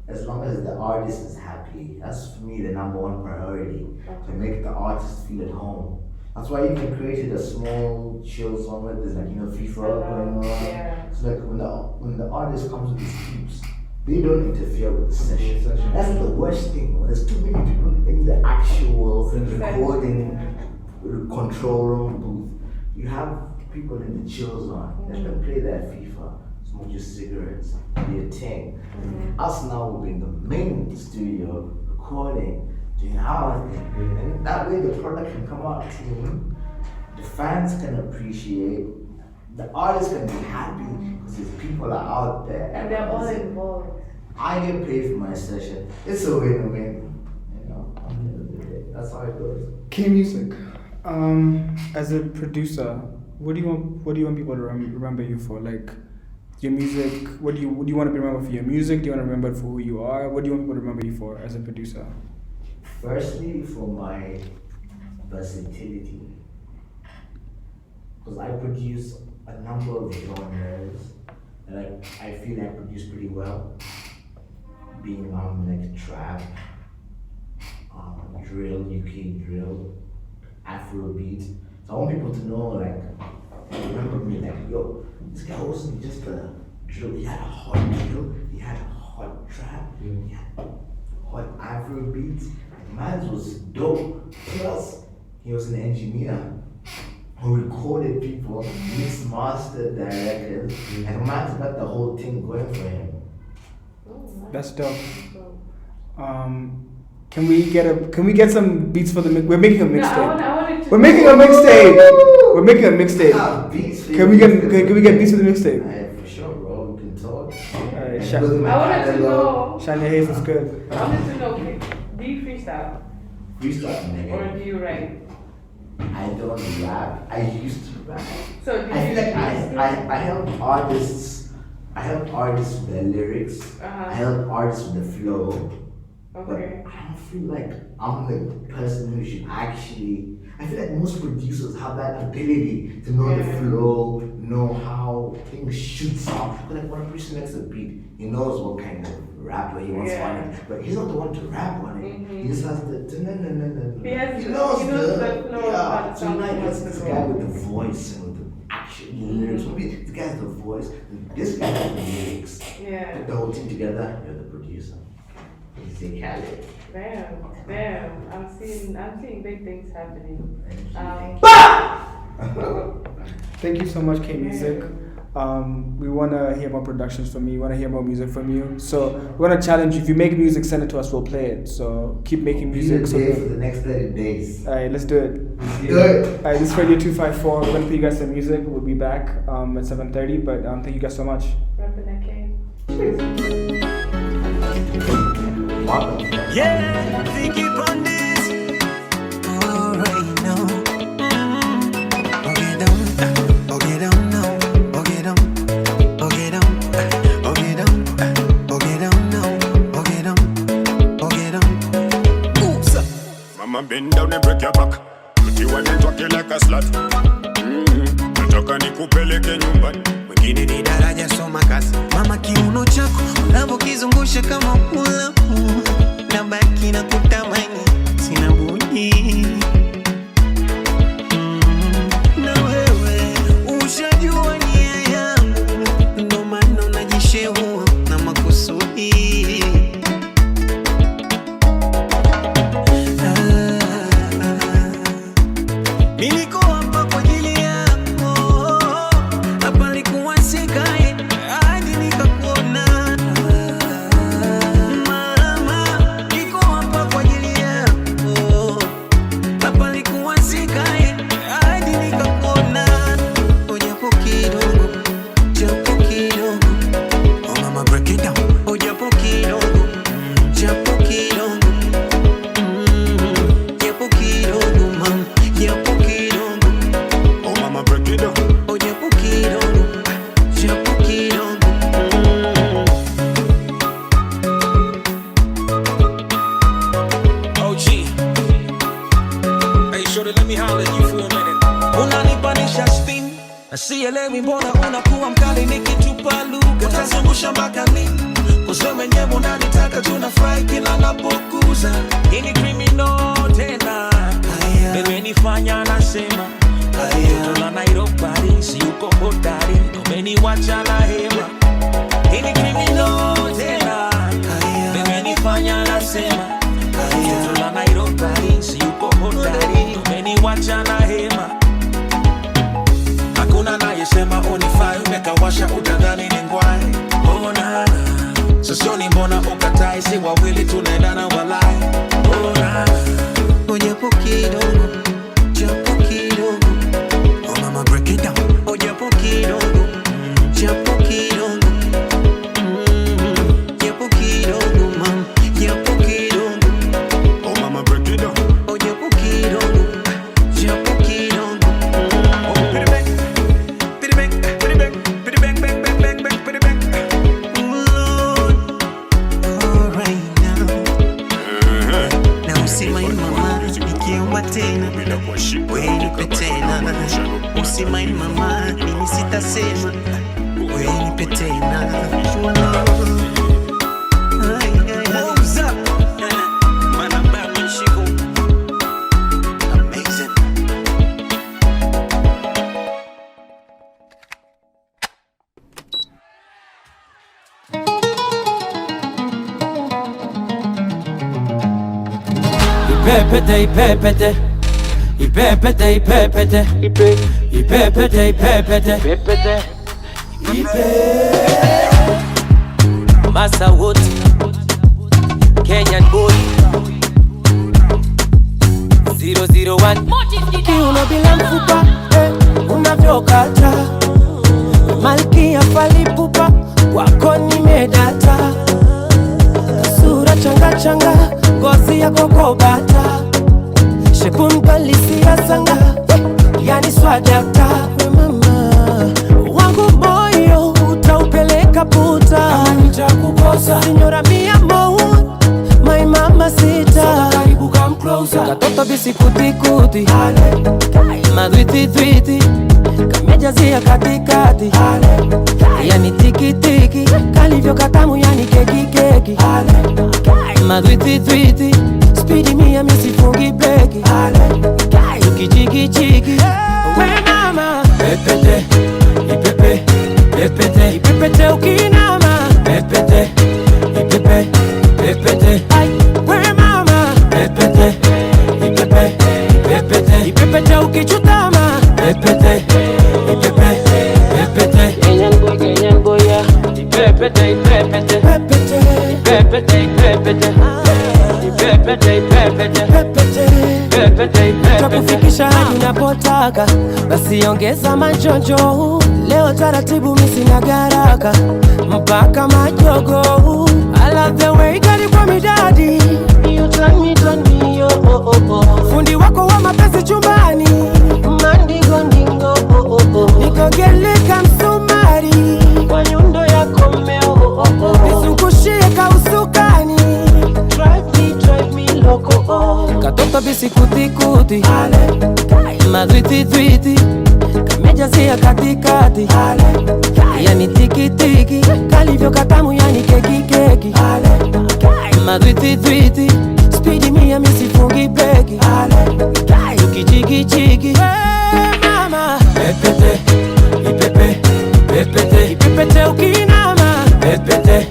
as long as the artist is happy, that's for me the number one priority. To make the artist feel at home. That's why you even created a small chill song where there's like FIFA going on. Yeah. It's like when the artist comes with these clips, they don't interfere with the session. That's the worst thing. When there's too many people in the actual recording control room booth, you have people in the chill zone. Let them play their FIFA, smoke your cigarettes, do your thing. Us now will be in the main studio recording, doing our thing. And that way the product can come out clean, the fans can appreciate, the artists can be happy because these people are out there. And they're all involved. I get paid for my session. It's a win-win. At the end of the day, that's how it goes. K Music. As a producer, what do you want people to remember you for? Like your music. What do you want to be remembered for your music? Do you want to remember for who you are? What do you want people to remember you for as a producer? Firstly, for my versatility, because I produce a number of genres that I feel I produce pretty well. Being like trap, drill, UK drill, Afrobeat. So I want people to know, remember me, yo, this guy wasn't just a drill. He had a hot drill, he had a hot trap, he had hot Afrobeat. Man was dope. Plus, he was an engineer who recorded people, mixed, mastered their records, and man's got the whole thing going for him. That's dope. Can we get some beats for the mix? We're making a mixtape. We're making a mixtape. We're making a mixtape. Beats for Can we get beats for the mixtape? Alright, for sure, bro. We can talk. Alright, I wanted to know. Shania Hayes is good. I wanted to know. Do you freestyle Freestyle, or nigga. do you write? I don't rap. I used to rap. So do I you feel like I help artists. I help artists with their lyrics. I help artists with the flow. Okay. But I don't feel like I'm the person who should actually. I feel like most producers have that ability to know the flow, know how things should sound. But like when a producer makes a beat, he knows what kind of rap where he wants on it, but he's not the one to rap on it. He just has the He knows the flow yeah. So now he gets this guy with the voice and with the action, the lyrics. Maybe the guy has the voice, this guy has the lyrics. Yeah. Put the whole thing together, you're the producer. Zay Khaled. Damn. I'm seeing big things happening. Thank you so much, K Music. We want to hear more productions from you. We want to hear more music from you. So we want to challenge you. If you make music, send it to us. We'll play it. So keep making music. For the next 30 days. All right, let's do it. Do it. All right, this is Radio 254. We're going to play you guys some music. We'll be back at 7:30. But thank you guys so much. Rapping that cake. Yeah, think keep on this. Alright now. Okay down now. Okay down now. Oops. Mama bend down and break your back. Put you on and talk you like a slut. Nataka nikupeleke nyumbani. Wengine ni daraja soma kazi. Mama kiuno chako unavyokizungusha kama mulamu. Nabaki na kutamani sina budi. Na wewe ushajua nia yangu, ndo maana unajishehua na makusudi. Niliko hapa kwa ajili yako, hapa nilikuwa sikae hadi nikakuona. Mama, niko hapa kwa ajili yako, hapa nilikuwa sikae hadi nikakuona. Japo kidogo, oh mama break it down. Japo kidogo, japo kidogo, mama, japo kidogo. Oh mama break it down. Japo kidogo. OG. Hey, shorty, let me holler at you for a minute. Unanipanisha steam, sielewi mbona unakuwa mkali nikitupa lugha. Utazungusha mpaka lini? Useme nyewe unanitaka tunafurahi kila napokuza. Hii ni criminal tena, imenifanya nasema mtoto la Nairobi si uko hodari, umeniwacha na hema. Hii ni criminal tena, imenifanya nasema mtoto la Nairobi si uko hodari, umeniwacha na hema. Hakuna nayesema unifai, umekawasha utadhani ni ngwai. Ona sosioni mbona ukatai, si wawili tunaendana walai. Ona japo kidogo, oh mama break it down. Japo kidogo, japo kidogo, mama, japo kidogo. Oh mama break it down. Japo kidogo. Usimaini mama, mimi sitasema, wewe nipe tena. Moves up. Man, I'm bad, man, she go. Amazing. Ipepete, ipepete. Ipepete, ipepete. Ipepete, ipepete. Massa Wood, Kenyan boy 001. Kiuno bila mfupa, unavyokata malkia falipupa, wako nimedata. Sura changa changa, ngozi ya kokobata, shepu mkalisia sanga, yani swadakta. Mama wangu moyo utaupeleka puta, nitakukosa sinyora mia moja, my mama sita. Karibu come closer, katoto bisikuti kuti, madwiti twiti, kamejazia katikati, yani tiki tiki, kalivyo katamu yani keki keki. Madwiti twiti, speedy mia misifungi breki. Tukijigi jigi, we mama. Pepete, ipepe, pepete, ipepete ukinama. Pepete, ipepe, pepete, ay, we mama. Pepete, ipepe, pepete, ipepete ukichutama. Pepete, ipepe, pepete, Kenyan boy, yeah. Ipepete, ipepete, pepete, ipepete, ipepete, ipepete, ipepete, pepete, takufikisha hadi unapotaka, basi ongeza majonjo. Leo taratibu misina garaka, mpaka majogo. I love the way gari kwa midadi, you turn me, yo, oh, oh, oh. Fundi wako wa mapenzi chumbani, mandingo ndingo, oh, oh, oh. Nikogeleka msumari, kwa nyundo ya komeo, oh, oh, oh. Nizungushie kausukani, drive me loco, oh. Katoto bisi kuti kuti, madwiti twiti, kamejazia katikati, yani tiki tiki, kalivyo katamu yani keki keki. Madwiti twiti, speedy mia misifungi breki. Tukijigi jigi, mama. Pepete, ipepe, pepete, ipepete ukinama. Pepete,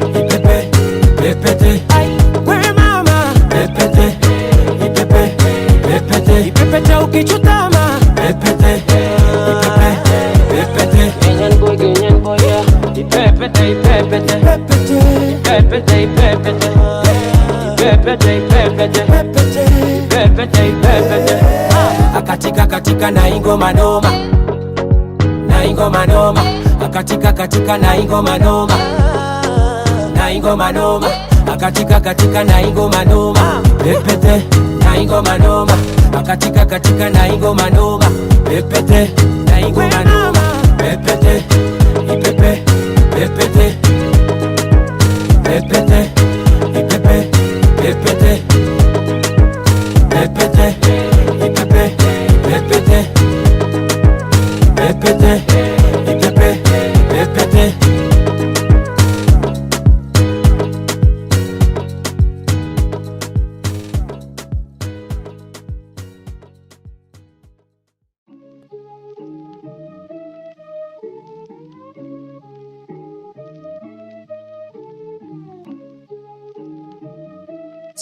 ipepe, pepete, ay, we mama. Pepete, ipepe, pepete, ipepete ukichutama. Pepete, ipepe, pepete, Kenyan boy, yeah. Ipepete, ipepete, pepete, ipepete, ipepete, ipepete, ipepete, pepete, ipepete. Akatika katika na ingoma noma, na ingoma noma. Akatika katika na ingoma noma, na ingoma noma. Akatika katika na ingoma noma, pepete, na ingoma noma. Akatika katika na ingoma noma, pepete, na ingoma noma. Pepete, ipepe, pepete, pepete, ipepe, pepete, pepete, ipepe, pepete, pepete, ipepe, pepete.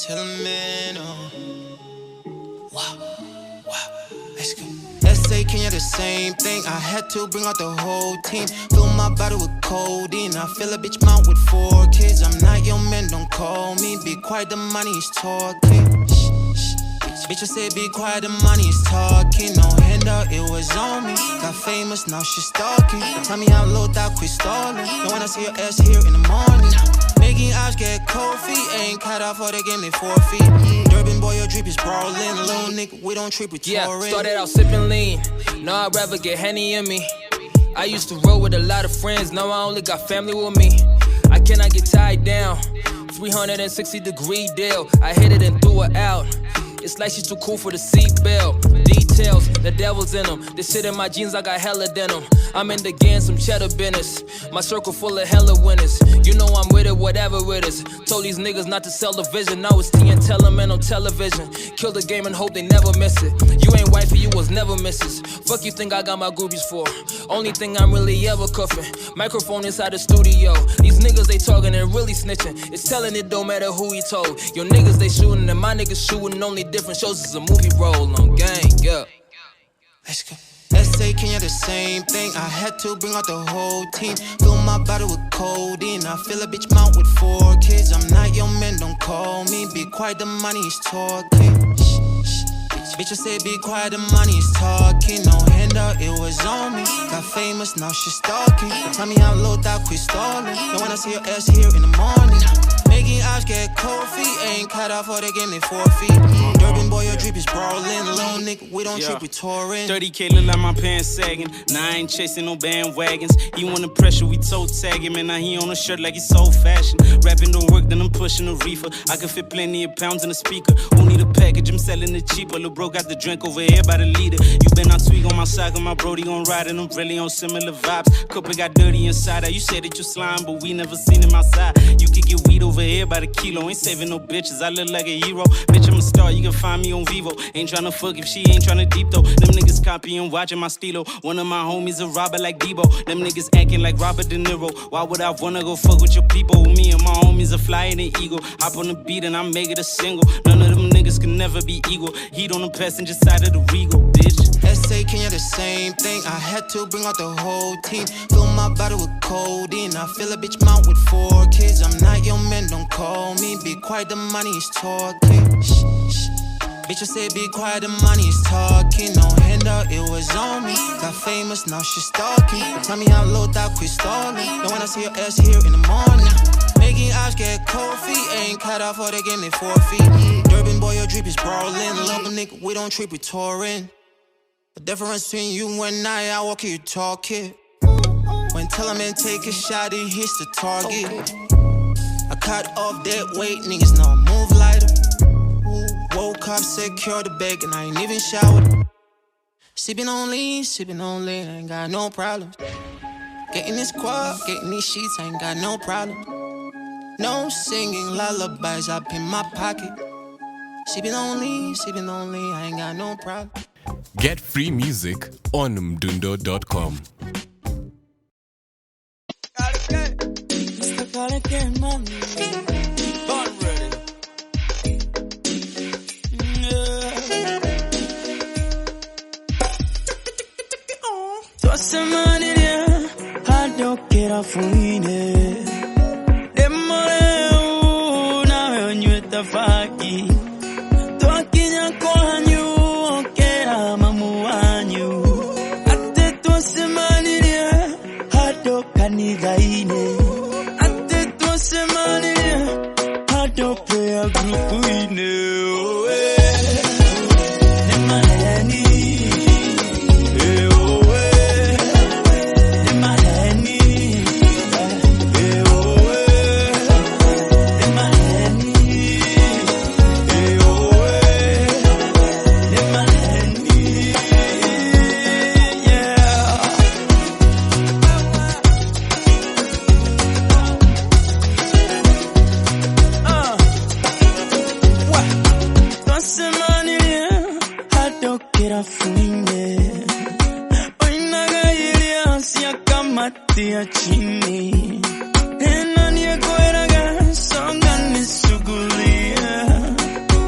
Tell a man, wow, let's go. SA Kenya the same thing. I had to bring out the whole team. Fill my body with codeine. I fill a bitch mouth with 4 kids. I'm not your man, don't call me. Be quiet, the money is talking. Bitch, I said be quiet, the money is talking. No handout, it was on me. Got famous, now she stalking. Tell me how low that quit stalling. And when I see your ass here in the morning, making eyes get cold feet. Ain't cut out for the game, they forfeit. Durban boy, your drip is brawling. Little nigga, we don't trip with touring. Yeah, started out sipping lean. Now I'd rather get Henny in me. I used to roll with a lot of friends. Now I only got family with me. I cannot get tied down. 360-degree deal. I hit it and threw it out. It's like she's too cool for the seatbelt. Details, the devil's in them. This shit in my jeans, I got hella denim. I'm in the game, some cheddar business. My circle full of hella winners. You know I'm with it, whatever it is. Told these niggas not to sell the vision. Now it's T and tell them man on television. Kill the game and hope they never miss it. You ain't wifey, you was never misses. Fuck you think I got my groupies for? Only thing I'm really ever cuffing. Microphone inside the studio. These niggas they talking and really snitching. It's telling it don't matter who he told. Your niggas they shooting and my niggas shooting. Only different shows is a movie role on gang, yeah. Let's go. SA Kenya the same thing. I had to bring out the whole team. Fill my body with codeine. I fill a bitch mouth with 4 kids. I'm not your man, don't call me. Be quiet, the money is talking. Bitch, I said be quiet, the money is talking. No handout, it was on me. Got famous, now she stalking. Tell me how low that quit stalling. And when I see your ass here in the morning, making eyes get cold feet. Ain't cut out for the game, they forfeit. Durban boy, your drip is brawling. Little nigga, we don't trip, we touring. 30K look like my pants sagging. Now I ain't chasing no bandwagons. He want the pressure, we toe tag him. And now he on a shirt like he's so fashion. Rapping don't work, then I'm pushing a reefer. I can fit plenty of pounds in a speaker. Who need a package? I'm selling it cheaper. Lil' bro got the drink over here by the leader. You been out tweak on my side, my brody on ride, and I'm really on similar vibes. Cooper got dirty inside. You said that you slime, but we never seen him outside. You could get weed over here by the kilo. Ain't saving no bitches. I look like a hero. Bitch, I'm a star. You can find me on Vivo. Ain't tryna fuck if she ain't tryna deep though. Them niggas copying, watching my stilo. One of my homies a robber like Debo. Them niggas acting like Robert De Niro. Why would I wanna go fuck with your people? Me and my homies are flying an eagle. Hop on the beat and I make it a single. None of them niggas can never be equal. Heat on the passenger side of the Regal, bitch. SA Kenya the same thing. I had to bring out the whole team. Fill my bottle with codeine. I fill a bitch mouth with 4 kids. I'm not your man, don't call me. Be quiet, the money is talking. Shh, shh. Bitch, I said be quiet, the money is talking. No handout, it was on me. Got famous, now she stalking. Tell me how low that quit stalling. Don't wanna see your ass here in the morning. Making eyes get cold feet. Ain't cut off for the game, they forfeit. Durban boy, your drip is brawling. Love a nigga, we don't trip, we touring. The difference between you and I walk here, you talk it. When tell him and take a shot, it hits the target. I cut off that weight, niggas know I move lighter. Woke up, secure the bag, and I ain't even showered. Sippin' on lean, I ain't got no problems. Getting this quad, getting these sheets, I ain't got no problem. No singing lullabies up in my pocket. Sippin' on lean, I ain't got no problem. Get free music on mdundo.com. Adokera fuine demore una onyweta faki twakinya kwanyu okera mamu wanyu ate twasemanirie adokanithaine ate twasemanirie adopea grupuine chini ena niekueraga songa nisugulia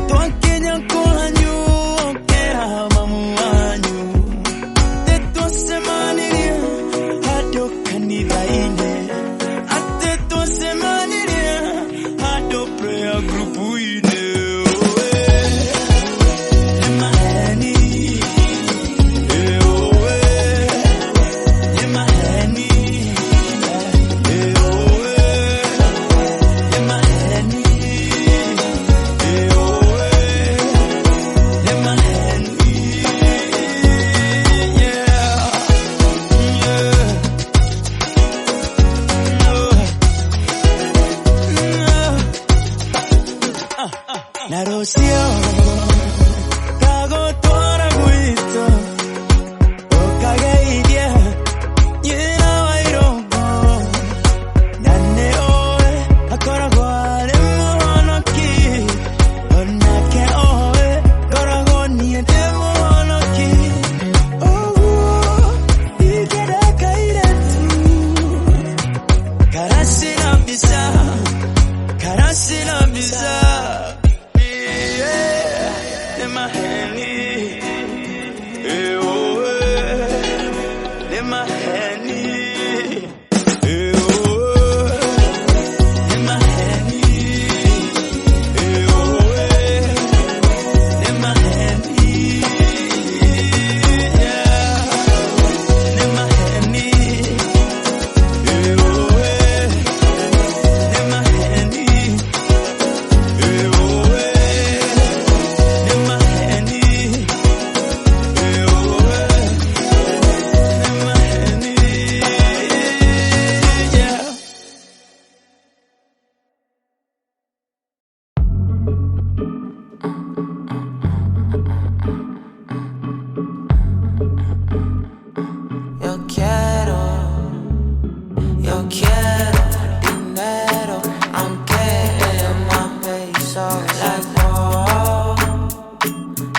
twakenya kwanyu okera mamu wanyu tetwasemaniria adokanithaine atetwasemaniria adoprea grupuine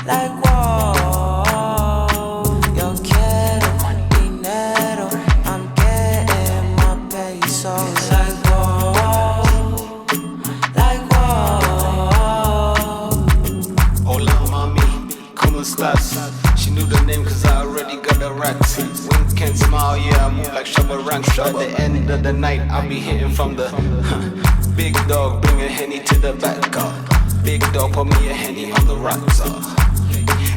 like whoa. Yo quiero dinero, I'm getting my pesos. Like whoa, like whoa. Hola mami, ¿cómo estás? She knew the name cause I already got the racks. Wink and smile, yeah, I move like Shabba Ranks. By the end of the night, I'll be hitting from the big dog, bring a Henny to the back car. Big dog, put me a Henny on the rocks.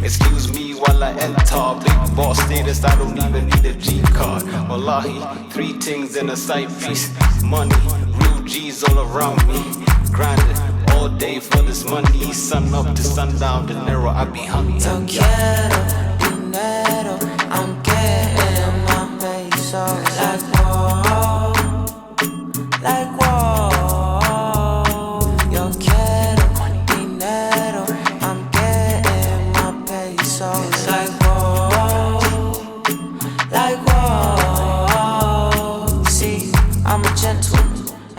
Excuse me while I enter. Big boss status, I don't even need a G card. Wallahi, 3 things in a side piece. Money, real G's all around me. Grinding all day for this money. Sun up to sundown, dinero, I be hungry. Yo quiero dinero, I'm getting my pesos. Like whoa, like whoa. Yo quiero dinero, I'm getting my pesos. Like whoa, like whoa. See, I'm a gentleman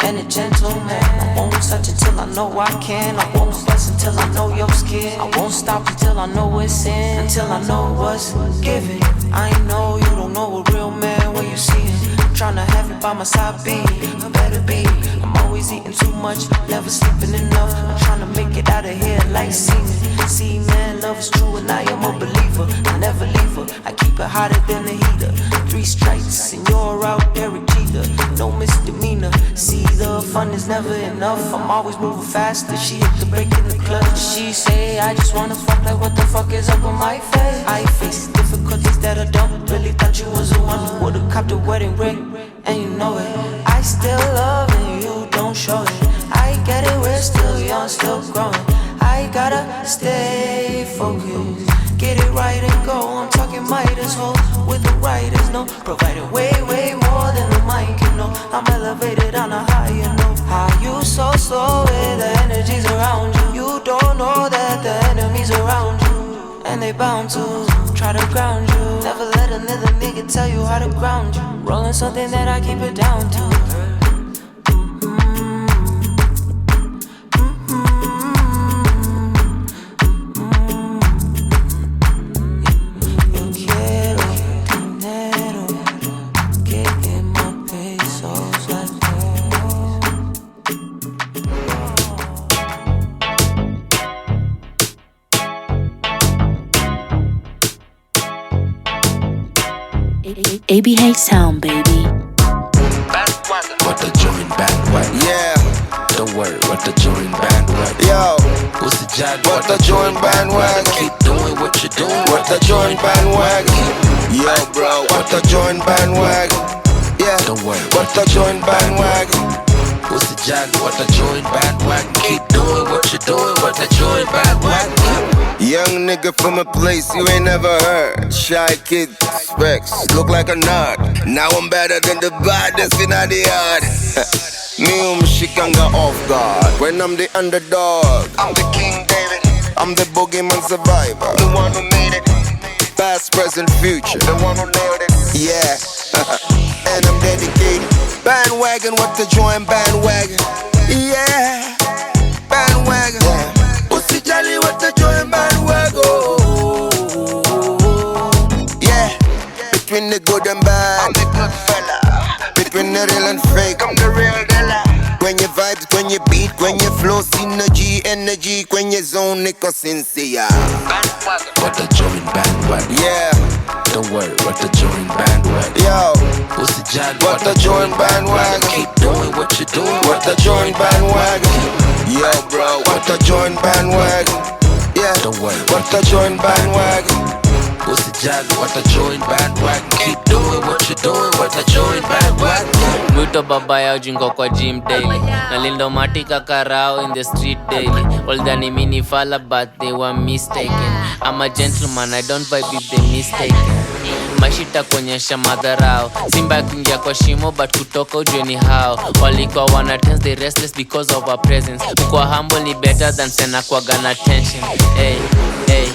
and a gentleman. I won't touch until I know I can. I won't fuss until I know your skin. I won't stop until I know what's in. Until I know what's given. I know you don't know a real man when you see him. I'm tryna have you by my side, be I better be. I'm always eating too much, never sleeping enough. I'm tryna make it out of here like semen. See man, love is true and I am a believer. I never leave her, I keep it hotter than the heater. 3 strikes and you're out, Derek Jeter. No misdemeanor, see the fun is never enough. I'm always moving faster, she hit the brake in the clutch. She say I just wanna fuck, like what the fuck is up with my face? I face difficulties that are dumb. Really thought you was the one who would've copped the wedding ring, and you know it. I still love and you don't show it. I get it, we're still young, still growing. I gotta stay focused, get it right and go. I'm talking Midas hold with the writers, no. Providing way, way more than the mind can know. I'm elevated on a higher note. How you so slow with the energies around you? You don't know that the enemies around you, and they bound to try to ground you. Never let another nigga tell you how to ground you. Rolling something that I keep it down to. ABH sound, baby. What the joint bandwagon? Yeah. The word, what the joint bandwagon? Yo. What's the job? What the joint bandwagon? Keep doing what you're doing. What the joint bandwagon? Yo, bro. What the joint bandwagon? Yeah. The word. What the joint bandwagon? What's the job? What the joint bandwagon? Keep doing what you're doing. What the joint bandwagon? Young nigga from a place you ain't never heard. Shy kid, specs, look like a nerd. Now I'm better than the baddest in the yard. Me mshikanga off guard when I'm the underdog. I'm the King David, I'm the boogeyman survivor, the one who made it. Past, present, future, the one who nailed it. Yeah, and I'm dedicated. Bandwagon, what the joint bandwagon? Yeah, bandwagon. Yeah. Pussy jolly, what the joint bandwagon? Yeah, between the good and bad, I'm the good fella. Between the real and fake, I'm the real dealer. When you vibes, when you beat, when you flow, synergy, energy, when you zone, nigga, sincere. What the joint bandwagon? Yeah. The word, what the joint bandwagon? Yo, what's the job? What the joint bandwagon? Keep doing what you're doing. What the joint bandwagon? Yo, bro, what the joint bandwagon? Yeah, the word, what the joint bandwagon? What's the job? What the joint bandwagon? Keep doing what you're doing. What the joint bandwagon? Mwito baba yao jingo kwa gym daily. Nalindo matika karao in the street daily. Oldani mini fala but they were mistaken. I'm a gentleman, I don't vibe if they mistaken. Mashita kuonyesha madharau. Simba kuingia kwa shimo but kutoka ujue ni hao. Walikuwa wana tense, they restless because of our presence. Ukwa humble ni better than sena kwa gana tension. Hey, hey,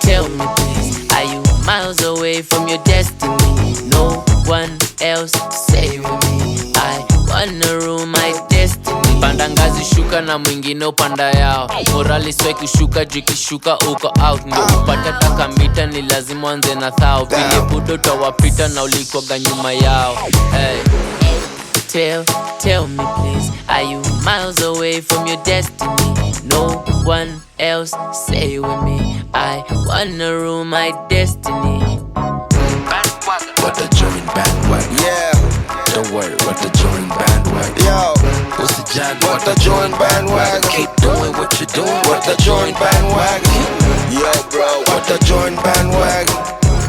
tell me please, are you miles away from your destiny? No one else say with me, I wanna rule my destiny. Pandanga kazi shuka na mwingine upanda yao. Morali swai kushuka juu ikishuka uko out. Ndio upate takamita ni lazima anze na thao. Vile budo utawapita na ulikoga nyuma yao. Hey. Tell me please, are you miles away from your destiny? No one else, say with me, I wanna rule my destiny. What the join bandwagon? Yeah. Don't worry, what the join bandwagon? Yo. What's the John? What the join bandwagon? Keep doing what you're doing. What the join bandwagon? Yo, bro. What the join bandwagon?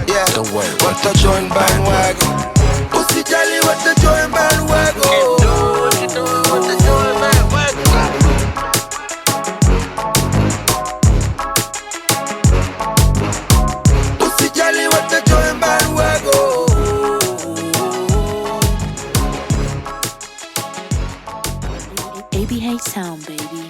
Yeah. Don't worry. What the join bandwagon? What's the jolly? What the join bandwagon? Keep doing what you're doing. What the join bandwagon? What's the jolly? What the join bandwagon? ABH Sound, baby.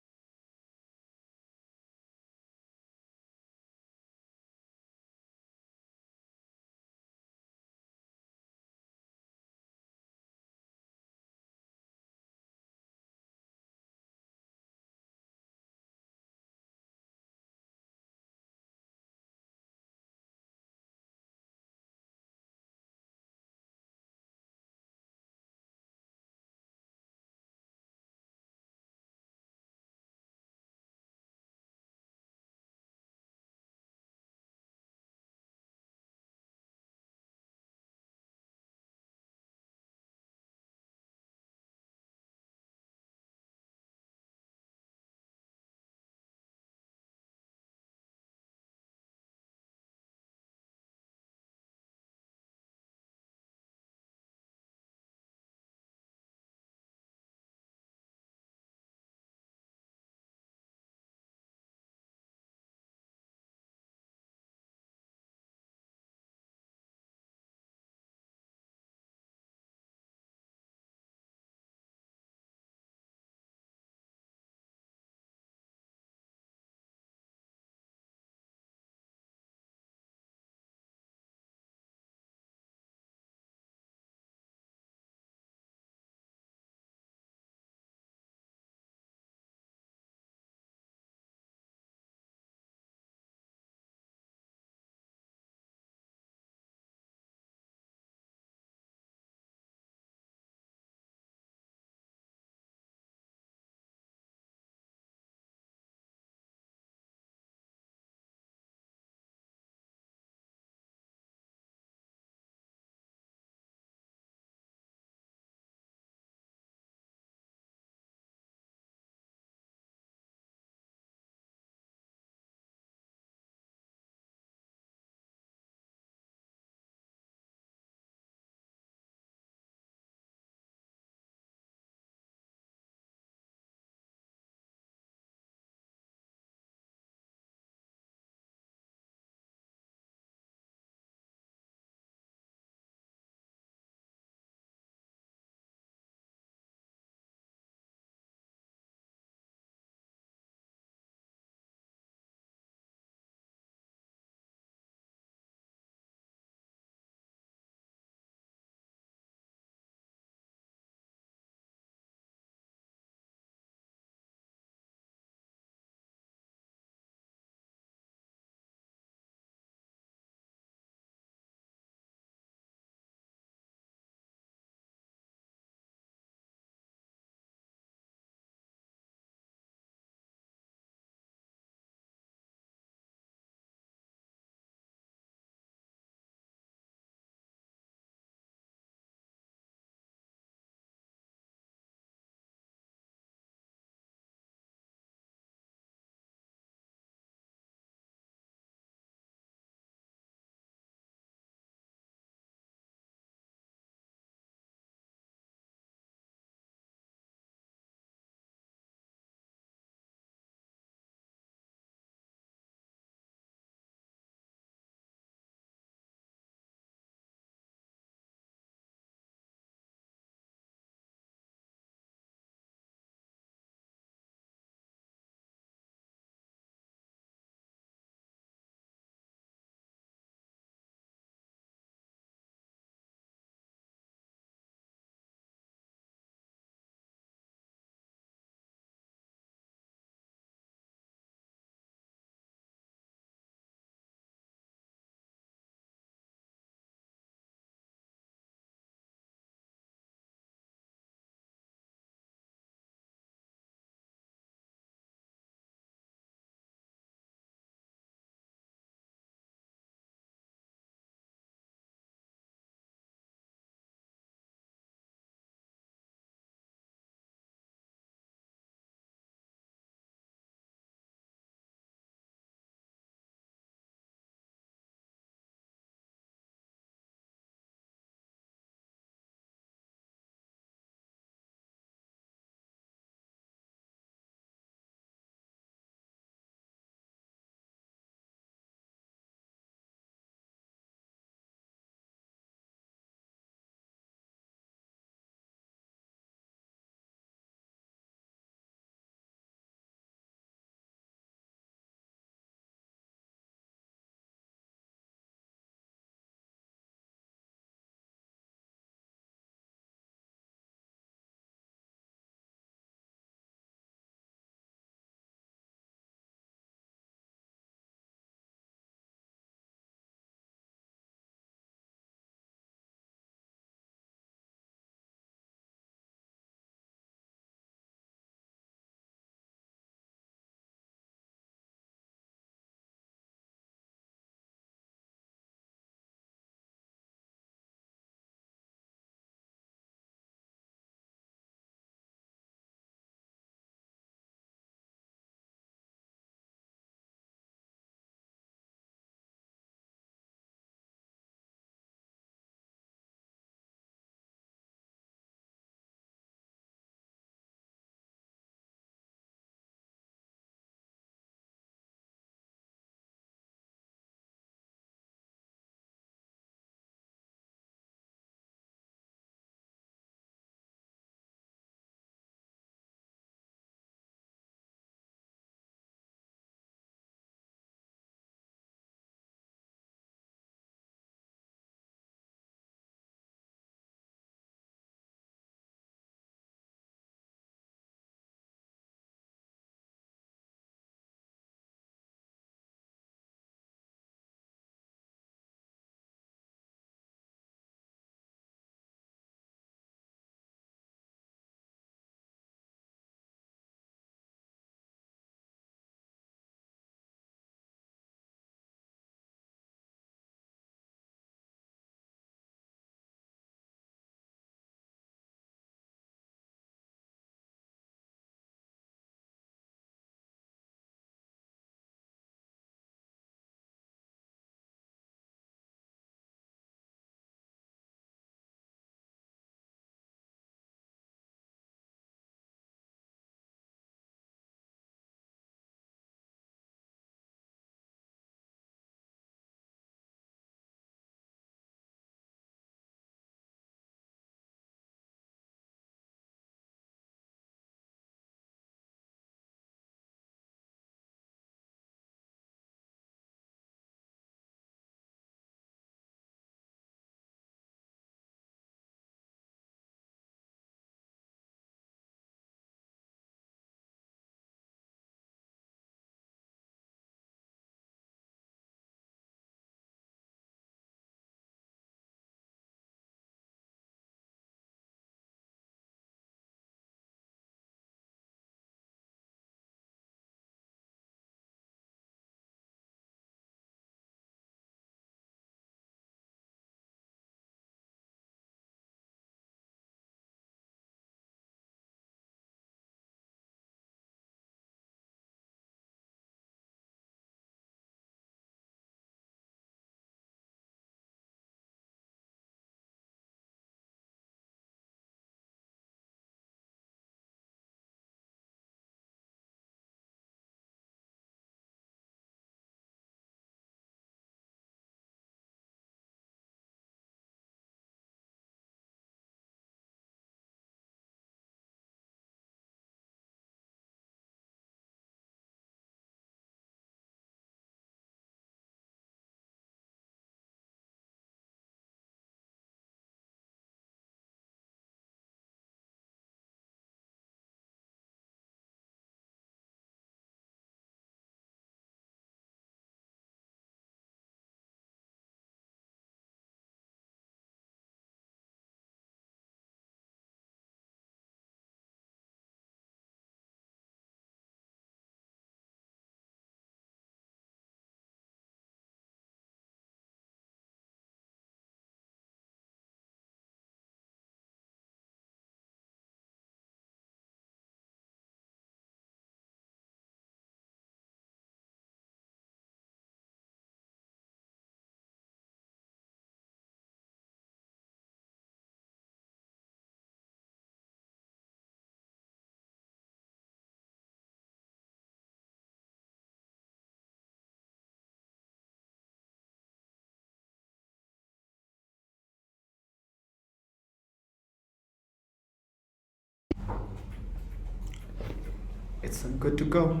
it's good to go.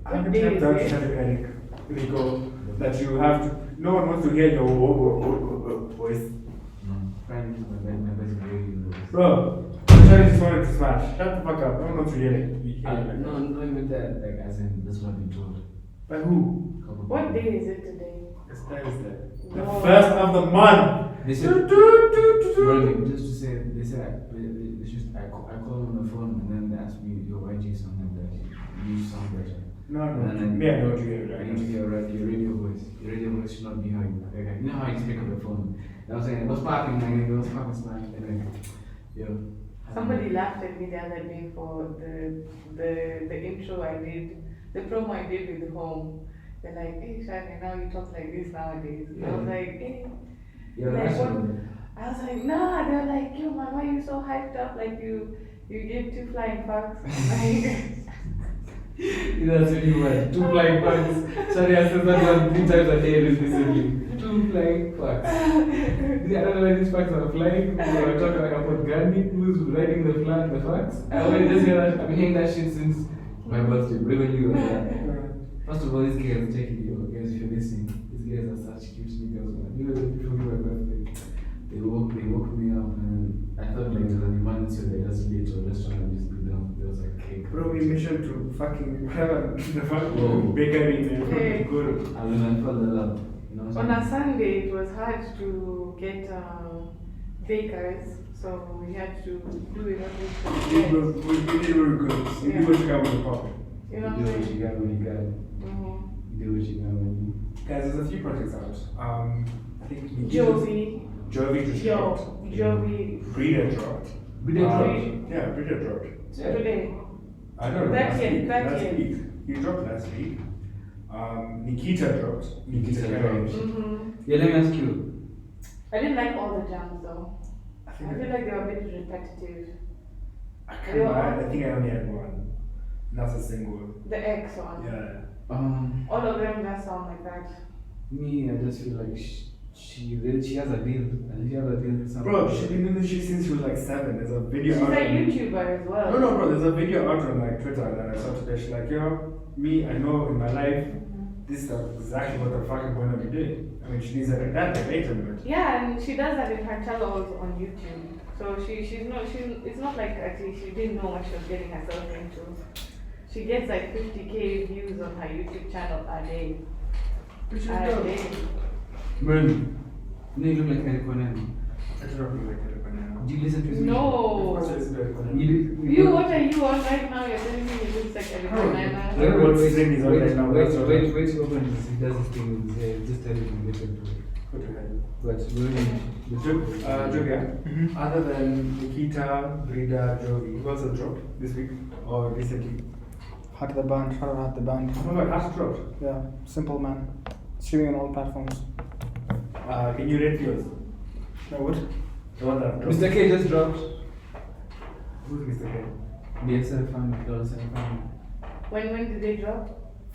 I haven't had that static Rico, that you have to. No one wants to hear your voice. Bro, I just wanted to smash. Shut the fuck up. No one wants to hear it. No, not even that. Like, as in, this is what I've been told. By who? What day is it today? It's Thursday. The No. first of the month. They said, running, just to say, they said, it's just, I called on the phone and then they asked me, yo, why do you sound like that? You sound better. No, And then me, I know what you hear. I need to hear your radio voice. Your radio voice should not be how you, like, you know how you just pick up the phone. And I was saying, what's popping, man? It was popping smash. And then, yo. Somebody laughed at me the other day for the intro I did, the promo I did with Home. They're like, hey, Shani, now you talk like this nowadays. I was like, hey. Yeah, Like, that's what? what I was like, nah. They're like, yo, man, why are you so hyped up? Like you gave 2 flying fucks. Like, that's really weird. 2 flying fucks. Sorry, I said that one 3 times a day recently. 2 flying fucks. I don't know why these fucks are flying. We were talking about Gandhi, who's riding the fucks. I already just hear that. I've been hearing that shit since my birthday. Bring you. First of all, these guys, check it, yo. Guys, if you're listening, these guys are such cute niggas, man. You know, before my birthday, they woke me up and I thought like there was an emergency, they just late to a restaurant and just be down. There was like cake. Bro, we mission to fucking the fucking bakery, man. Hey. Good. And then I fell in love. You know what on I'm a Sunday, it was hard to get bakers, so we had to do it We did very good. We did what you got with the pop. You know You what do I'm what you got when you got it. You do what you got when you. Guys, there's a few projects out. I think Jovi. Jovi just dropped. Jovi. Breeder dropped. Breeder dropped? Yeah, Breeder dropped. Today. I don't know. Last last year. week. He dropped last week. Nikita dropped. Nikita dropped. Yeah, let me ask you. I didn't like all the jams though. I feel like they were a bit repetitive. I think I only had one. That's a single. The X one. Yeah. All of them just sound like that. Me, I just feel like she has a deal. And she has a deal with something. Bro, she's been in this shit since she was like 7. There's a video She's out a on- YouTuber as well. No, bro, there's a video out on like Twitter that I saw today. She's like, yo, me, I know in my life, this is exactly what the fuck I'm going to be doing. I mean, she needs like that later, but. Yeah, and she does that in her tellos on YouTube. So it's not like actually she didn't know what she was getting herself into. She gets like 50k views on her YouTube channel a day. Which is A dope. day. Merlin, you look like Eric Onani. I do not look like Eric Onani. Do you listen to his No. Of course I listen to Eric Onani. You, what are you on right now? You're telling me he looks like Eric Onana. Everyone's saying he's on right now. Wait to open this. He does his thing with his hair. Just tell him to get into it. Go to hell. But Jovi, other than Nikita, Brida, Jovi, who else has dropped this week or recently? Heart the Band, shout out Heart the Band. Oh my god, Heart dropped. Yeah, Simple Man. Streaming on all platforms. Can you rate yours? No, what? The one that dropped. Mr. K just dropped. Who's Mr. K? DSL family, DSL family. When did they drop?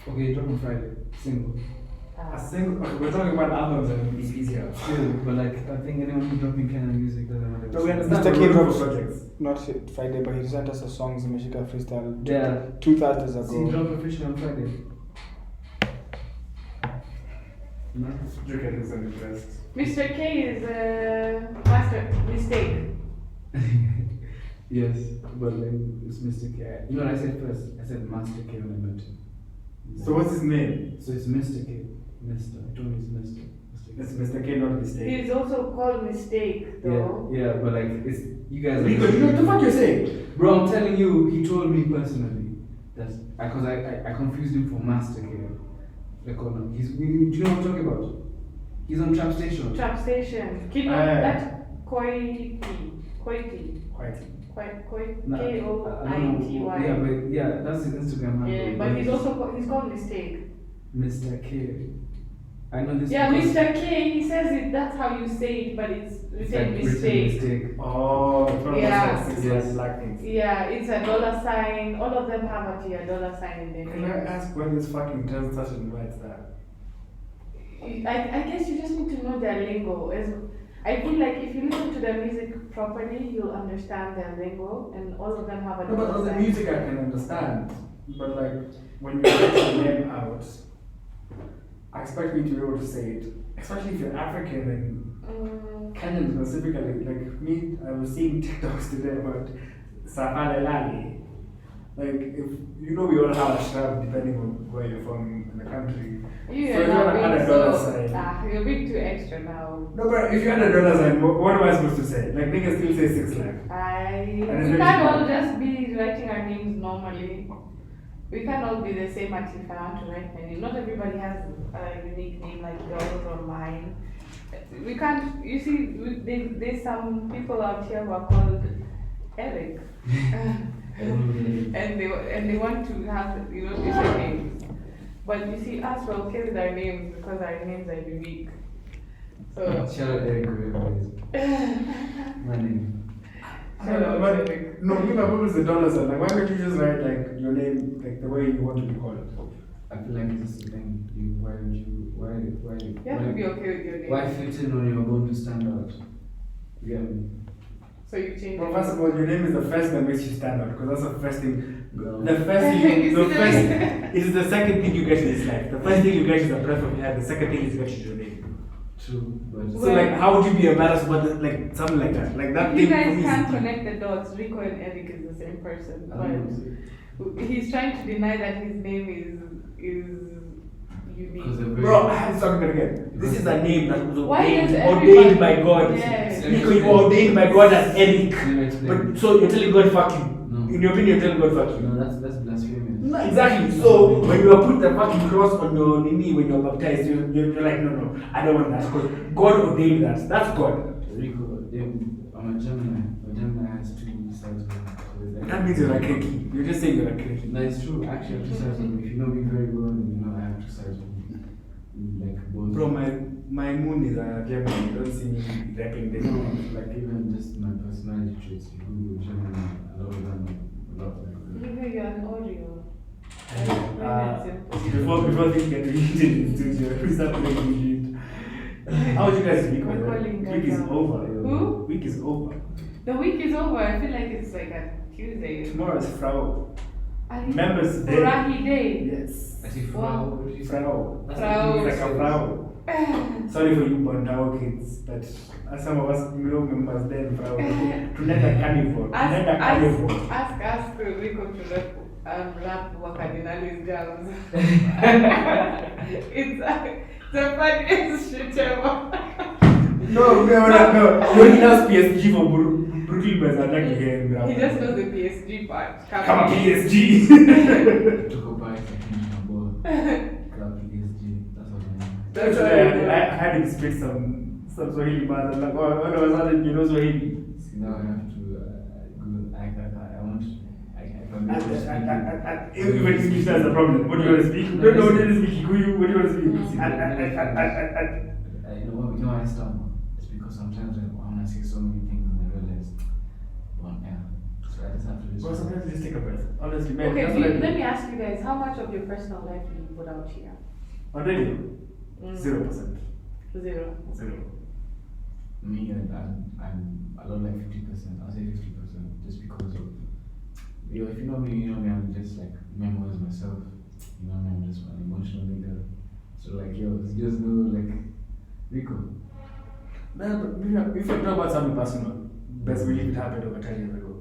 Okay, it dropped on Friday. Single. A single. Okay, we're talking about albums and EPs here. Still, but like, I think anyone who's dropping kind of music doesn't matter. No, we understand. Mr. K we're looking drops for projects. not Friday, but he sent us a songs in Meshika Freestyle Yeah. 2 Thursdays ago. See, dropped officially on Friday. No? Joker is an interest. Mr. K is master mistake. Yes, but then it's Mr. K. You know what I said first? I said Master K when I met him. So what's his name? So it's Mr. K. Mr. Tony's Mr. It's Mr. K, not Mistake. He's also called mistake though. Yeah, but like, it's, you guys are. Rico, you know what the fuck you're saying? Bro, I'm telling you, he told me personally that, because I confused him for Master K. Like, do you know what I'm talking about? He's on Trap Station. Trap Station. Keep on that Koiti. Nah, I don't know. Koity. Yeah, but yeah, that's his Instagram handle. Yeah, but he's called mistake. Mr. K. I know this. Yeah, because Mr. K, he says it, that's how you say it, but it's written like mistake. mistake. Oh, Yeah. Yes, black things. Yeah, it's a $sign. All of them have a $sign in their Can I names. ask when this fucking term started and why it's that? I guess you just need to know their lingo. I feel like if you listen to their music properly, you'll understand their lingo, and all of them have a No, but all the music I can understand. But like when you get the name out, I expect me to be able to say it. Especially if you're African and Kenyan specifically. Like me, I was seeing TikToks today about Safale Lali. Like if we all have a shrub depending on where you're from in the country. You're a bit too extra now. No, but if you had a dollar sign, what am I supposed to say? Like niggas still say 6 lakh. We can't all just be writing our names normally. We can't all be the same at if I want to write my name. Not everybody has a unique name like yours or mine. We can't, you see, there's some people out here who are called Eric. and they want to have, different names. But you see, us, we're okay with our names because our names are unique. So, shout out Eric, whoever it is. My name. No, me, my problem is the dollar sign. Like, why don't you just write like your name like the way you want to be called? I feel like it's the thing. Why have to be okay with your name. Why fit in when you're going to stand out? You get me? So you change. Well, first of all, your name is the first that makes you stand out because that's the first thing. Girl. The first thing, is the second thing you get in this life. The first thing you get is the breath of your head. The second thing is you get your name. True, but so like, how would you be embarrassed about like something like that? Like that. You guys can't connect the dots. Rico and Eric is the same person, but he's trying to deny that his name is unique. Bro, I have to talk about it again. This is a name that was ordained by God. Yes. Because you were ordained by God as Eric. But so you're telling God fuck you. No. In your opinion, you're telling God fuck you. No, that's blasphemous. No, exactly. So when you are put the fucking cross on your knee when you're baptized, you're like, no, I don't want that because God ordained that. That's God. Rico, I'm a Gemini. A Gemini has 2 sides of me. That means you're a cranky. You're just saying you're a cranky. No, it's true. Actually, I have 2 sides of me. If you know me very well, then you know I have 2 sides of me. Like both. Bro, my moon is a Gemini. You don't see me rapping the like even just my personality traits. You Google Gemini, a lot of them, a lot of them. Maybe you're an audio. Before things get heated in studio, we start playing shit. How would you guys week? Week is over. Who? Week is over. The week is over. I feel like it's like a Tuesday. Tomorrow is Frau. Members Day. Furahi Day. Yes. I see Frau. Frau. Frau. It's like a Frau. Sorry for you Bondao kids, but as some of us members then Frau. Tunenda carnival. Tunenda carnival. Ask Rico to rap Wakadinali's jams. It's the funniest shit ever. No. When he does PSG for Brooklyn Boys, I'd like to hear him rap. He just knows the PSG part. Come on, PSG. To go buy some ball. Club PSG. That's what I mean. That's why I had him spit some Swahili bars. I'm like, oh, all of a sudden, you know Swahili. See, now I have to go. I want to. Even English has a problem. What do you want to speak? No, what do you speak? Kikuyu, what do you want to speak? You know I stumble. It's because sometimes I want to say so many things and I realize, well, yeah. So I just have to just. Well, sometimes you just take a breath. Honestly, man. Okay, let me ask you guys, how much of your personal life do you put out here? On radio? 0%. 0. Me, I'm a lot like 50%. I'll say 50% just because of. If you know me, I'm just like memoirs myself. You know me, I'm just an emotional leader. So like, it's just no like Rico. No, but if you talk about something personal, best believe it happened over 10 years ago.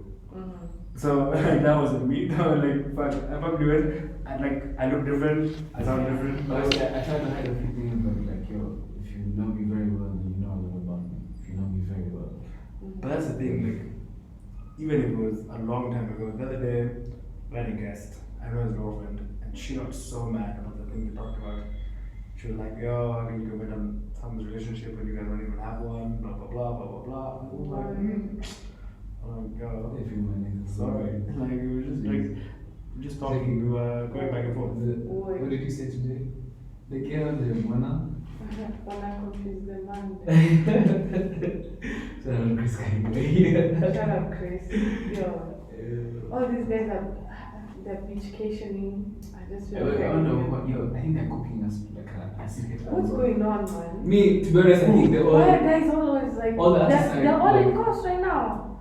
So like that wasn't me. That was like, fuck, I probably went and I look different, I sound different. But I try to hide a few things, but like, if you know me very well, then you know a lot about me. If you know me very well. But that's the thing, like, even if it was a long time ago, the other day, we had a guest, I know his girlfriend, and she got so mad about the thing we talked about. She was like, yo, I need to get on someone's relationship when you guys don't even have one, blah, blah, blah, blah, blah, blah. I was like, oh, God. If you want to Sorry. Like, it was just like, just talking, we were going back and forth. What did you say today? The girl, the Mona? When I confuse the man. Shout out Chris. Shut up, Chris. Yo. All these guys are they're beachcationing. I just I feel like don't know what, I think they're cooking us like a secret. What's going on, man? Me, to be honest, I think they're all. Why are guys always like all the artists they're all like, in cost right now?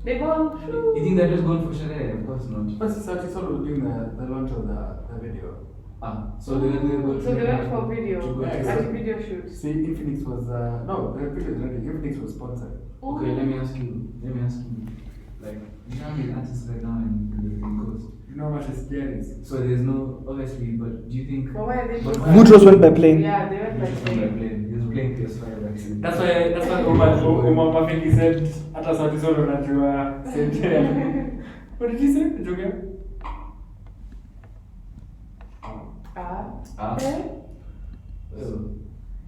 They go. You think they're just going for Shade? Of course not. What's the Saudi sort of doing the launch of the video? So they go So they went for video, Yeah, video shoot. See, Infinix was no, the video is ready. Infinix was sponsored. Okay, let me ask you. Like, you know how many artists right now in Coast? You know how much is Jerry's? So there's no, obviously, but do you think... But why are they Boutros went by plane. Yeah, they went by plane. He was playing PS5 actually. That's why Omar Mafiki said, Ata Saudi Solo Natua said, what did he say? The Joker?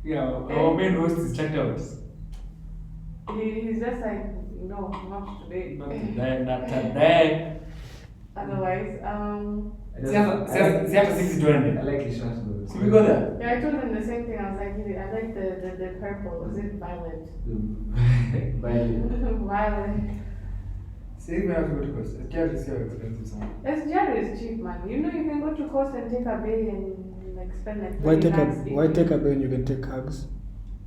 Yeah, our main host is checked out. He's just like, no, not today. Not today. Otherwise, Siapa sisi tuende. I like his shots though. So we go there. Yeah, I told him the same thing. I was like, I like the purple. Was it violet? Violet. See, we have to go to Coast. SGR is so expensive. SGR is cheap, man. You know, you can go to Coast and take a bay and like spend like Why 20 take lakhs a bay when you can take hugs?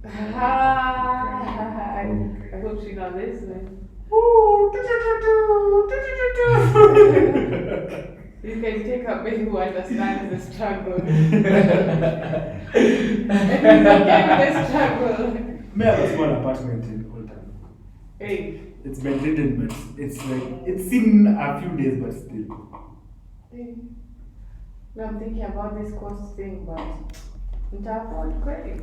I hope she's not listening. You can take a baby who understands the struggle. And he's okay with the struggle. May have a small apartment in Old Town. Hey. It's bedridden, but it's like, it's in a few days, but still. Hey. No, I'm thinking about this cost thing, but it's afford credit.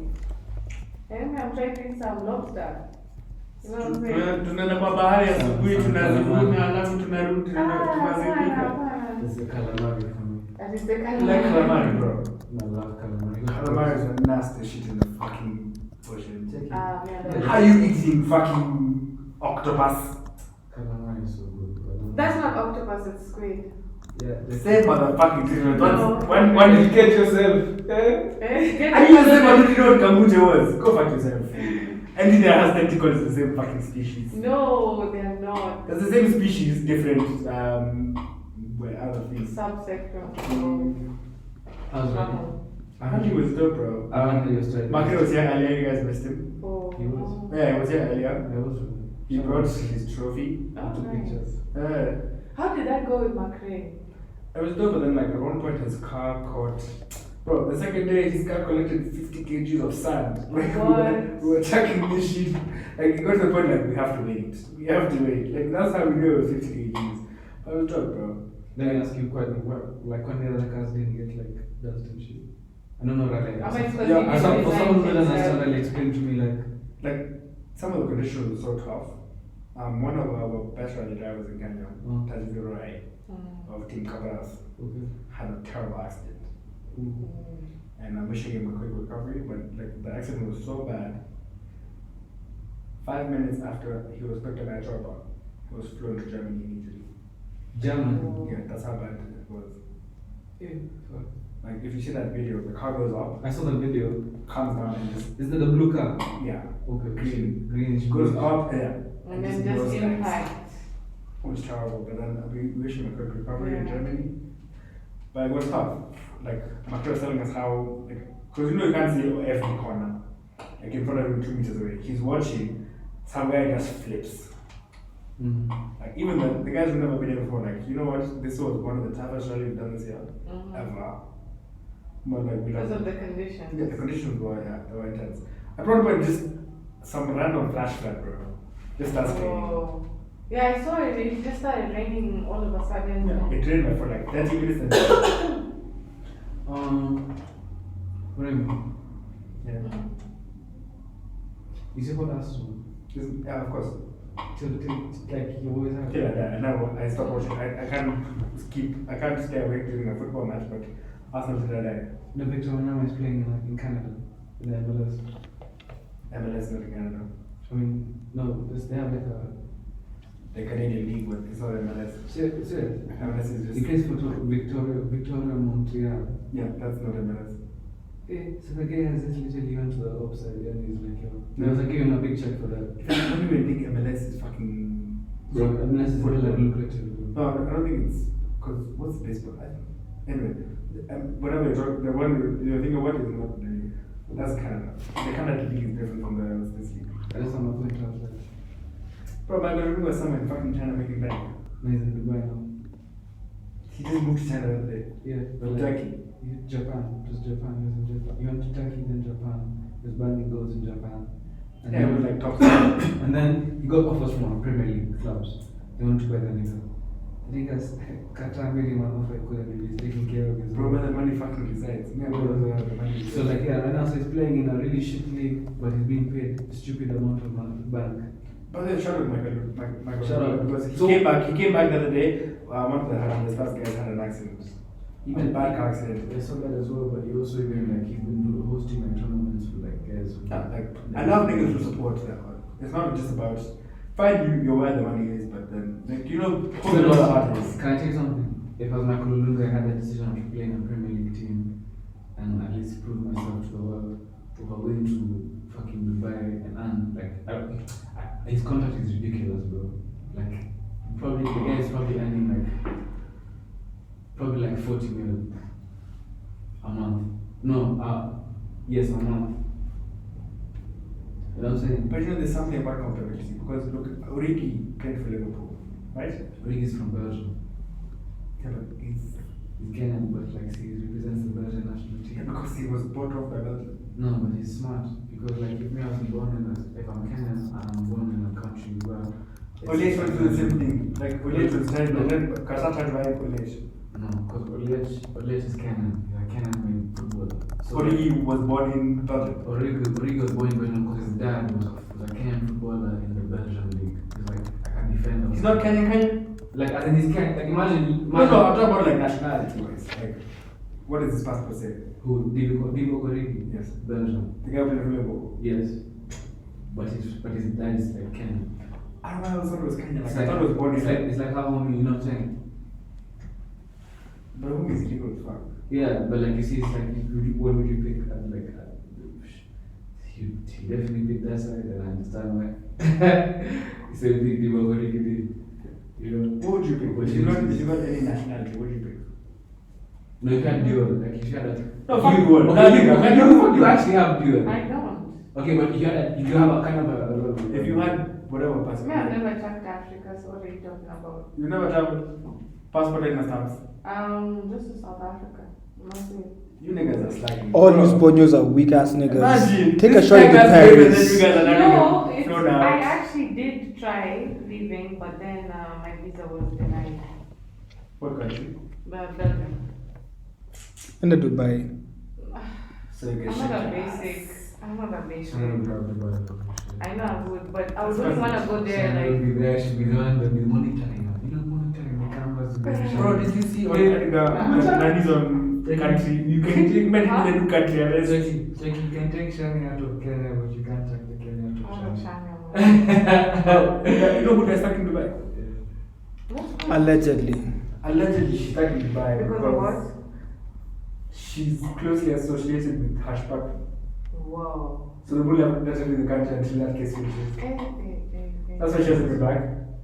Anyway, I'm trying to eat some lobster. You know what I'm saying? Tunaenda kwa bahari asubuhi tunazivuna alafu tunarudi tunazipika. It's the calamari for me. That is the You like calamari, bro? I love calamari. Calamari is a nasty shit in the fucking ocean. Yeah, How are you eating fucking octopus? Calamari is so good. That's not octopus, it's squid. Yeah, the same motherfucking thing. No. When did you get yourself? Get I didn't say what did you know what kombucha was? Go fuck yourself. And India has tentacles, the same fucking species. No, they're not. It's the same species, different other things. Subsector. How's that? I heard he was dope, bro. He was dope. Market was here earlier, you guys missed him. Oh. He was. Yeah, he was here earlier. I was. He brought his trophy. Oh, Took nice. pictures. How did that go with McRae? It was dope, but then like at one point his car caught. Bro, the second day his car collected 50 kgs of sand. Like What? we were tracking this shit. Like it got to the point like we have to wait. We have to wait. Like that's how we knew it was 50 kgs. But it was dope, bro. Let me ask you quite like when the other cars didn't get like dust and shit. I don't know really. For someone who doesn't understand, really explain to me like some of the conditions were so tough. One of our best rally drivers in Kenya, Tajid Roy of Team Cabras, had a terrible accident. And I'm wishing him a quick recovery, but like the accident was so bad. 5 minutes after he was picked up by a chopper, he was flown to Germany immediately. Germany? Yeah, that's how bad it was. Yeah. Like if you see that video, the car goes up. I saw the video. Comes down and just. Is that the blue car? Yeah. Okay. Greenish. Goes up, yeah. And then just impact. It was terrible, but then we wish him a quick recovery in Yeah. Germany. But it was tough. Like Macron was telling us how, like, because you know you can't see every corner, like in front of him 2 meters away. He's watching, some guy just flips. Like even the guys who've never been here before, like, you know what? This was one of the toughest rally we've done this year ever. But like Because of the conditions. Yeah, the conditions were they were intense. I brought about just some random flash flood, bro. Just starts raining. Oh. Yeah, I saw it. It just started raining all of a sudden. Yeah, it rained for like 30 minutes and what do you mean? Yeah. You support Arsenal? Yeah, of course. Like you always have. Yeah, and now I stopped watching. I can't stay awake during a football match, but Arsenal till I die. No, Victor Wanyama is playing in Canada, in the MLS. MLS not in Canada. I mean, no, they have like the Canadian League, but it's not MLS. Serious? MLS is just. He plays for Victoria Montreal. Yeah, that's not MLS. So the guy has just literally gone to the upside and he's like, yo. There was like given a big check for that. I don't even think MLS is fucking. Bro, MLS is really like lucrative. No, I don't think it's because what's baseball? Anyway, Whatever the one you're thinking what is not the, that's Canada. The Canada league is different from this league. That's not my point. I was like, Bro, my brother was somewhere in fucking China making bank. he's in Dubai now. He just moved to China the other day. Yeah, but Turkey. Japan, just Japan. He was in Japan. He went to Turkey, then Japan. He was banging goals in Japan. And Yeah, then, with like top. and then he got offers from Premier League clubs. They want to buy the nigga. The niggas, Qatar made him an offer equivalent. He's taking care of his. Bro, where the money fucking resides. Me and bro, where the money resides. So like yeah, right now so he's playing in a really shit league, but he's being paid a stupid amount of money bank. But then shout out Michael Shout out. because he So- came back the other day. One of the Stars guys had an accident. Even bad car accident. I saw that as well, but he also even like he's been hosting like tournaments with like guys. Who, I love niggas who support that one. It's not just about fine you're where the money is, but then like you know who the dollar heart is. Can I tell you something? If I was Michael Olunga, I had the decision of playing a Premier League team and at least prove myself to the world. If I went to fucking Dubai and earn like his contract is ridiculous, bro. Like probably the guy is probably earning like probably like 40 million a month. No, yes, a month. You know what I'm saying? But you know there's something about compatibility because look, Origi played for Liverpool, right? Origi's from Belgium. Yeah, but he's Kenyan, but like he represents the Belgian national team. yeah, because he was bought off by Belgium. No, but he's smart because like if me I was born in if I'm Kenyan and I'm born in a country where Oliech went through the same thing. Like Oliech was trying to then Qatar tried to buy Oliech. No, because Oliech is Kenyan. He's a Kenyan footballer. So Origi was born in Belgium. Origi was born in Belgium because his dad was a Kenyan footballer in the Belgian league. He's like a defender. He's not Kenyan. Like as in he's Kenyan. Like imagine. No, I'm talking about like nationality wise. Like what does his passport say? Who? Divock Origi. Yes. Belgium. The guy played for Liverpool. Yes. But his dad is like Kenyan. I don't know. I thought it was Kenyan. Like, It's I thought it was born in. it's like how homie, you know what I'm saying? But who is illegal as fuck? Yeah, but like you see, it's like, what would you pick? He definitely picked that side, and I understand why. He said, Divock Origi, you know. What would you pick? If you got any nationality, what would you pick? No, you can't duel. Like if you had a No, fuck duel. Okay, you actually have duel. I don't. Okay, but if you have a kind of a. If you had whatever passport. Me, I've never traveled to Africa, so what are you talking about? You never traveled. Passport in the stamps. Just to South Africa. Mostly. You niggas are slacking. All you sponios are weak ass niggas. Imagine, Take a this shot guy to got paid and then Paris. you guys are not No, even it's, flown out. I actually did try leaving, but then my visa was denied. What country? Belgium. In the Dubai. So you get I'm not a shit. basic. I'm not a basic. I'm proud about it. I know I would, but I wouldn't want to go there Like, like. there should be the one that be monitoring. You know, monitoring the cameras. Bro, did you see all the nannies on the country? You can take men in the new country unless Like you can take Shani out of Kenya, but you can't take the Kenya out of Oh, Shani. you know who they're stuck in Dubai? Allegedly. Allegedly, she's stuck in Dubai Because of what? she's closely associated with Hush Puppy. Whoa. So the bully doesn't leave the country until that case finishes. That's why she hasn't been back.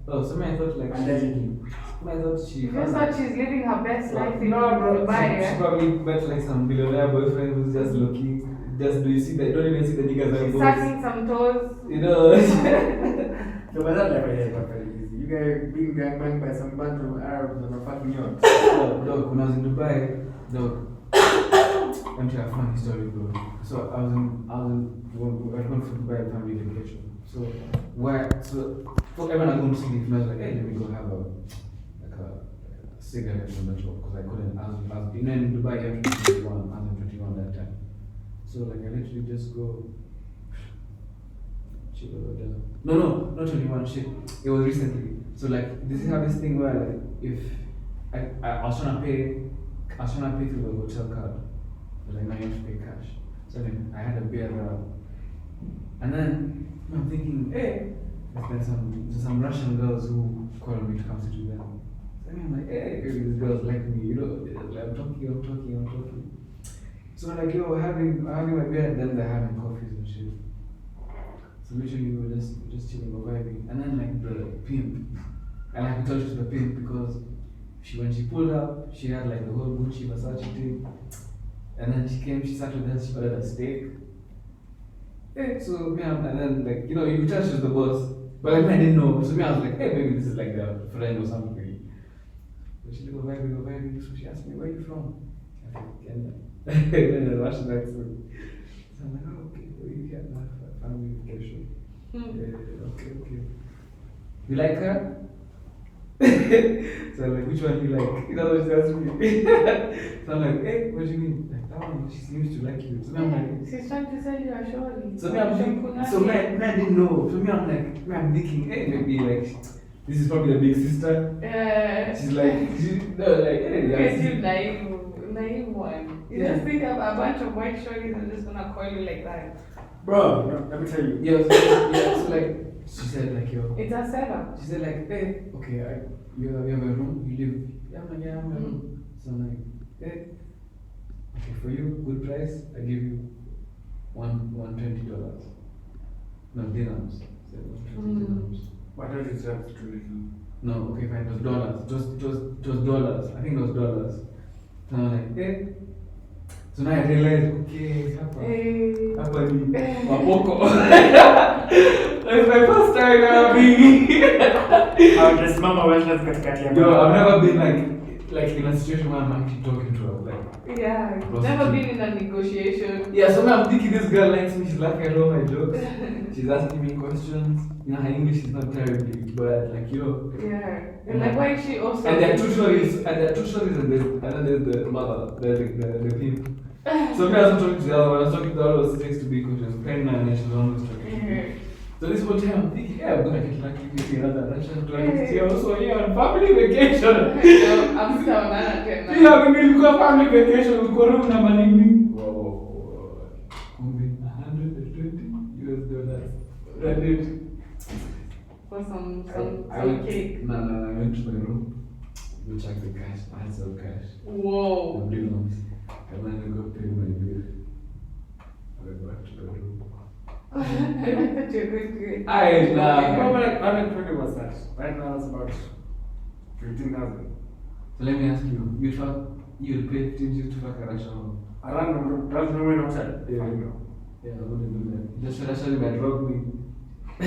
Oh, so I thought like allegedly. I thought she. You just thought she's living her best life in No, bro. Dubai, She probably met like some billionaire boyfriend who's just lucky. Just do you see that? Don't even see the niggas that She's goes. sucking some toes. You know. So by that level, yeah, it's not very easy. You guys being gangbanged by some bunch of Arabs on a fucking yacht. Dog, when I was in Dubai, dog. Let me tell you a funny story, bro. So I went for Dubai family vacation. So for everyone I go to sleep, I was like, hey, let me go have a cigarette on the top because I couldn't. I was you know, in Dubai you have to be 21. I was 21 that time. So like I literally just go. Chill over there. No, not 21. Shit, it was recently. So like this is how this thing where like if I was trying to pay through the hotel card. But like now you have to pay cash. So then I had a beer around. And then I'm thinking, hey, there's some Russian girls who called me to come sit with them. So I'm like, hey, these girls like me, you know, like, I'm talking. So like, yo, having my beer, and then they're having coffees and shit. So literally we were just chilling or vibing. And then like the pimp, and I could touch to the pimp because when she pulled up, she had like the whole Gucci Versace thing. And then she came, she sat with us, she ordered a steak. Hey, so me, and then like, you know, you tell she's the boss. But like, I didn't know. So me, I was like, hey, maybe this is like their friend or something. So she go vibe. So she asked me, where are you from? I said, Kenya. And then I rushed back to. So I'm like, oh, okay, where you get my family vacation? Okay. You like her? So I'm like, which one do you like? You know what she asked me? So I'm like, hey, what do you mean? Like, that one, she seems to like you. So me, I'm like, she's trying to sell you a shorty. so me, I'm thinking, so me, I didn't know. So me, I'm like, I'm thinking, hey, maybe like, this is probably the big sister. She's like, hey, Yes, you naive one. You just think of a bunch of white shorties and just gonna call you like that. Bro, let me tell you. Yeah, so like, she said like, yo. It's a setup. She said like, hey, okay, you have a room, you live. Yeah, I'm like, yeah, I have a room. So I'm like, hey, okay, for you, good price, I give you $120. No, dirhams. So $120. Why don't you just too little? No, okay, fine, it was dollars. Just dollars. I think it was dollars. So I'm like, hey. So now I realized, okay, hapa ni Wapoko. That's my first time now being. How does Mama Westlands katikati ya? Yo, I've never been like in a situation where I'm actually talking to her. Like, yeah, never been in a negotiation. Yeah, so now I'm thinking this girl likes me, she's laughing at all my jokes. She's asking me questions. You know, her English is not terribly, but like, yo. Yeah. And like, why is she also? And there are two stories, and then there's the mother, the theme. So me, I was talking to the other one, I was talking to the other one six to be because she was pregnant and then she was almost talking to me. So this whole time I'm thinking, yeah, I'm gonna get lucky with the other Russian tourists here also here on family vacation. I'm still not at it. Yeah, we will go family vacation with Corona money. Whoa. $120 That it. For some cake. No, I went to my room. We checked the cash. I had some cash. Whoa. The loans. And then I go pay my bill. I went back to the room. I thought you were going to it. No, but like 120 was that. Right now it's about 15,000. So let me ask you, you thought you'd pay 15 to fuck a Russian? I don't know, that's no way no time. Yeah, I wouldn't do that. Just for Russian might rob me. I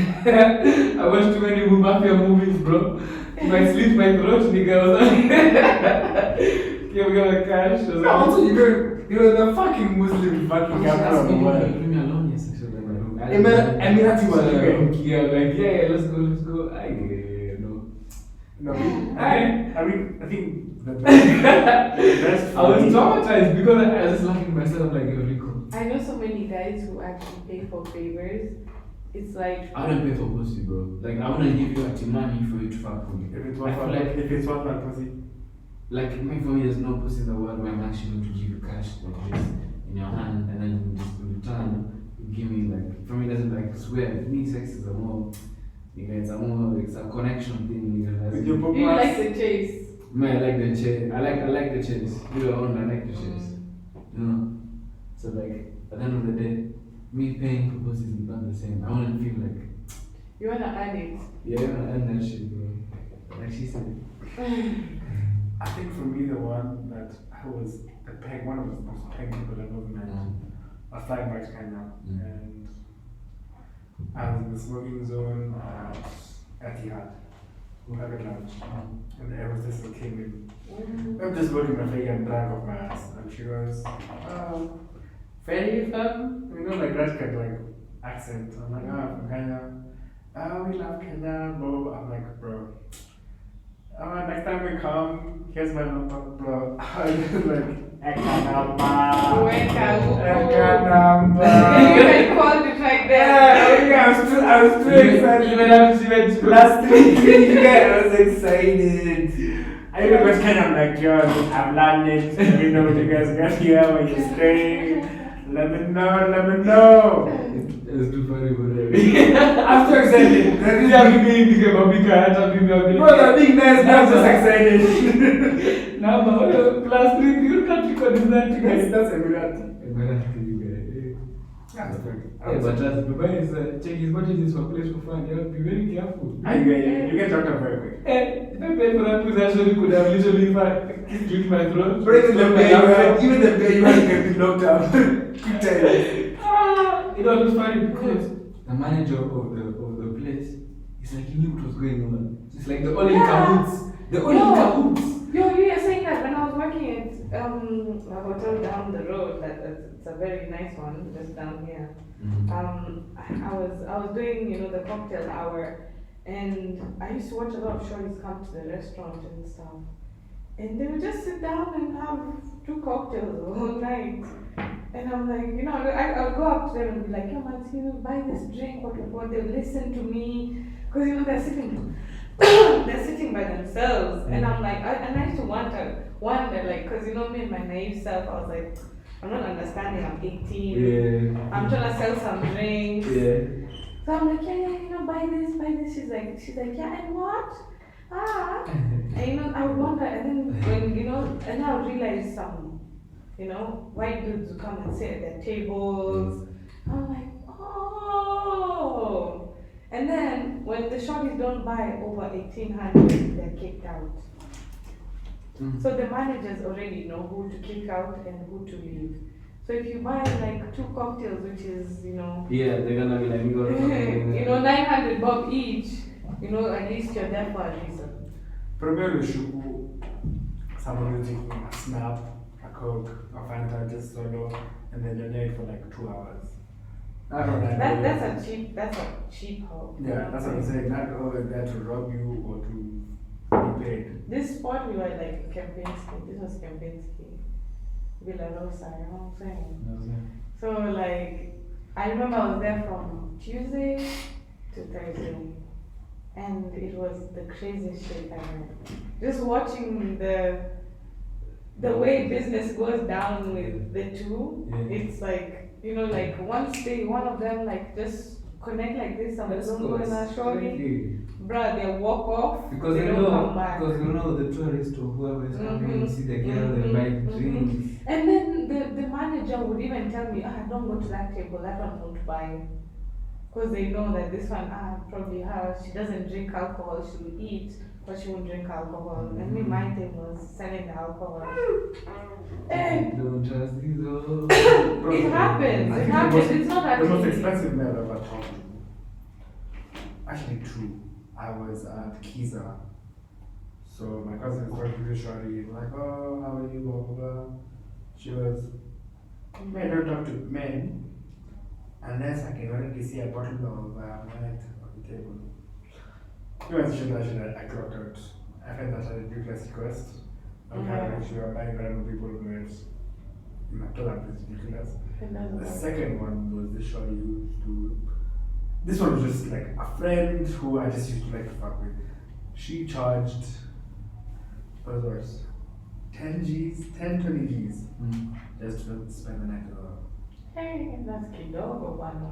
watched too many mafia movies, bro. My sleep, my throat, nigga. I was like, give me cash. Also, you're the fucking Muslim fucking capital of the world. Leave me alone, yes, I should have my room. Emirati was like, yeah, let's go. No. I think the best I was traumatized because I was just laughing myself like a Rico. I know so many guys who actually pay for favors. It's like I don't pay for pussy, bro. Like I wanna give you money for you to fuck with me. If it's worth that pussy. Like for me, there's no pussy in the world where I'm actually going to give you cash like this in your hand, and then you just in return you give me like. For me, it doesn't like swear. For me, sex is a more. It's a connection thing. You like the chase. Man, I like the chase. I like the chase. You own, I like the chase. You know. So like at the end of the day, me paying for pussy is not the same. I wanna feel like. You wanna earn it. Yeah, I wanna earn that shit, bro. Like she said. I think for me the one that I was one of the most pegged people I've ever met. I was flying back to Kenya and I was in the smoking zone at Etihad. We had a lunch and the hostess came in. I'm just working my fake and drunk off my ass and she goes, where are you from? You know, like that kind of like accent. I'm like, I'm from Kenya. We love Kenya, bro. I'm like, bro. Next time we come, here's my number, bro. I was like, Eka number. You had called it like that. Yeah, I was too excited. Last week, I was excited. I even got Kenya, I'm like, John, I've learned it. Let me know what you guys got here, where you're staying. Let me know. It's too funny, but I'm so excited. Bro, the big nice, I'm just excited. Now, plus 3, you can't record that. That's Emirati. Emirati, Hey, but as Dubai is check his budget is for place for fun. You have to be very careful. You get talked up very quick. Hey, if I paid for that place, actually could have literally clipped my throat. But even the day you had to get locked up. Quick time. It was funny because the manager of the place, it's like he knew what was going on. It's like the only cahoots. The only cahoots. You were saying that when I was working at a hotel down the road, it's a very nice one, just down here. I was doing, the cocktail hour, and I used to watch a lot of shorties come to the restaurant and stuff. And they would just sit down and have 2 cocktails all night. And I'm like, I'll go up to them and be like, yo man, buy this drink, what, they'll listen to me. Because, they're sitting by themselves. And I'm like, I used to wonder, like, because, me and my naive self, I was like, I'm not understanding, I'm 18. Yeah. I'm trying to sell some drinks. Yeah. So I'm like, yeah, buy this. She's like, yeah, and what? And I would wonder, and then when, and I would realize some, white dudes would come and sit at their tables. I'm like, oh. And then when the shorties don't buy over 1,800, they're kicked out. So the managers already know who to kick out and who to leave. So if you buy like 2 cocktails, which is, yeah, they're gonna be like, we got 900 bob each, at least you're there for a reason. Probably someone will take a snap, a coke, a Fanta, just solo, and then you're there for like 2 hours. I don't know. That's a cheap hope. Yeah, that's what I'm saying. Not always there to rob you or to be paid. This spot we were like Kempinski. This was Kempinski. Villa Rosa, you know what I'm saying? So like, I remember I was there from Tuesday to Thursday. And it was the craziest shit ever. Just watching the way business goes down with the 2, it's like, like one of them like just connect like this on the Zungo and a shorty, bruh, they walk off because they don't come back. Because the tourist or whoever is coming to see the girl, they buy drinks. And then the manager would even tell me, don't go to that table, that one won't buy. Because they know that this one, probably her, she doesn't drink alcohol, she will eat, but she won't drink alcohol. And me, my thing was selling the alcohol. Don't trust these all. It happens. It's not that the most expensive meal I've ever talked to. Actually 2. I was at Kiza. So my cousin is talking to this shorty, like, oh, how are you, blah, blah, blah. She was, men don't talk to men unless I can already see a bottle of wine on the table. You want to show that I clocked out. I find that a ridiculous request. I'm kind of sure buying random people who is, I told them it's ridiculous. The second one was the shorty who used to, this one was just like a friend who I just used to like to fuck with. She charged, what was 10 G's, 10, 20 G's, just to spend the night with her. Hey, that's kidogo bwana.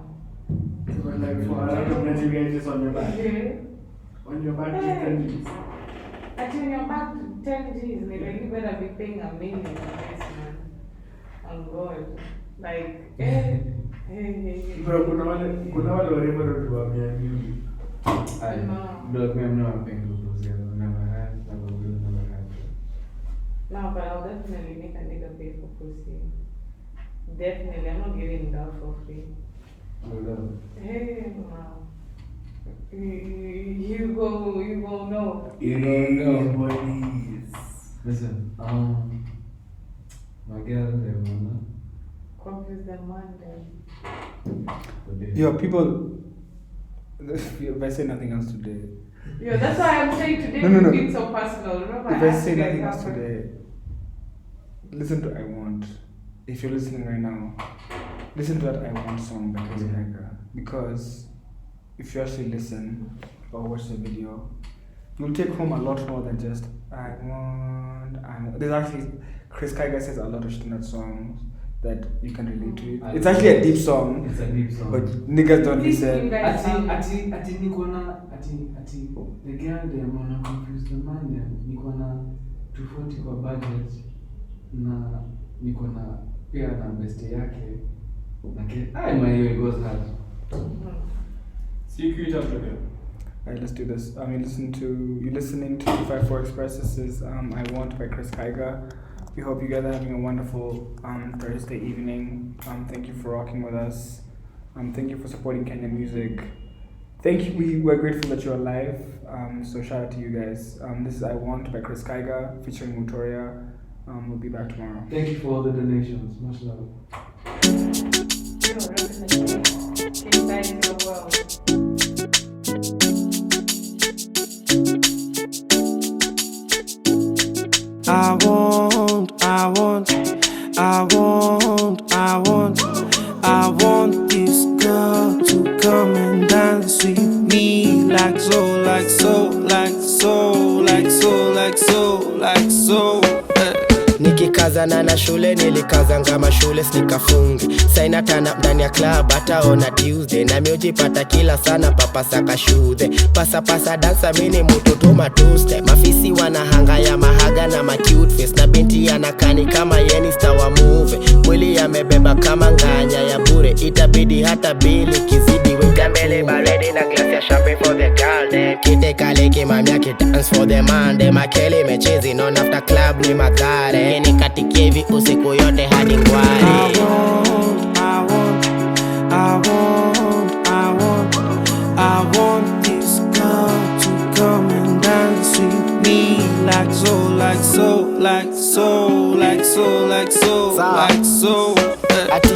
But like for a lot of nights you get just on your back. On your back, just 10 G's. Actually, on your back, 10 G's, nigga, you better be paying $1 million for this, man. On God. Like, Bro, kuna wale warembo ndo tuwamia mimi. Look, I'm not paying those guys. Never had, never will, never had. No, but I'll definitely make a nigga pay for pussy. Definitely, I'm not giving it out for free. Hey, wow. You go know. You know what it is. Listen, my girl, they wanna confuse the Monday. Yo, people, if I say nothing else today. Yo, that's why I'm saying today No. it's so personal. Remember, if I say nothing else today, listen to I Want. If you're listening right now, listen to that I Want song by Chris Kaiga. Because if you actually listen or watch the video, you'll take home a lot more than just I want. There's actually, Chris Kaiga says a lot of shit in that song that you can relate to it. It's actually a deep song. It's a deep song. But niggas don't listen. Ati the girl dem wana confuse the man dem. Niko na tofauti kwa budget na niko na pia na best yake Okay. I know it goes hard. Secret Africa. Alright, let's do this. You're listening to 254 Express. This is I Want by Chris Kaiga. We hope you guys are having a wonderful Thursday evening. Thank you for rocking with us. Thank you for supporting Kenyan music. Thank you. We're grateful that you're alive. So shout out to you guys. This is I Want by Chris Kaiga featuring Mutoria. We'll be back tomorrow. Thank you for all the donations. Much love. I want this girl to come and dance with me like so, like so, like so, like so, like so, like so. Nikikazana na shule nilikazanga mashule nikafungi saina tana ndani ya club hataona Tuesday na miujipata kila sana papa saka shudhe pasa dansa mini mutoto matuste mafisi wanahanga ya mahaga na ma cute face na binti anakani kama yeni star wa movie mwili yamebeba kama nganya ya bure itabidi hata bili kizidi weka mbele baridi na glass ya champagne for the girl dem kite kale kimamia ki dance for the man dem akele mechezi non after club ni makare nikatikie hivi usiku yote hadi ngwari. I want this girl to come and dance with me like so, like so, like so, like so, like so, like so. Ati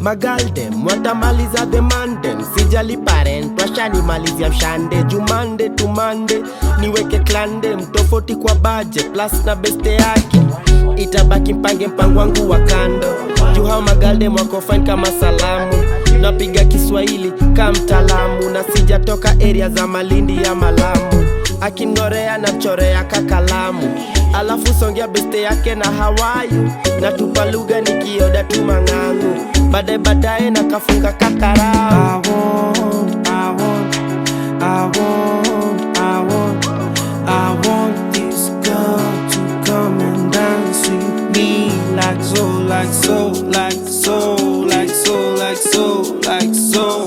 magaldem watamaliza the mandem sijali parent washani malizia mshande jumande tumande niweke klande mtofauti kwa budget plus na beste yake itabaki mpange mpango wangu wa kando juu hao magaldem wako fine kama salamu napiga Kiswahili kama mtaalamu na sijatoka area za Malindi ya Malamu akinorea na mchorea kakalamu alafu songea beste yake na Hawaii na tupa lugha nikioda tu mangangu baadaye na kafunga kakara. I want this girl to come and dance with me like so, like so, like so, like so, like so, like so.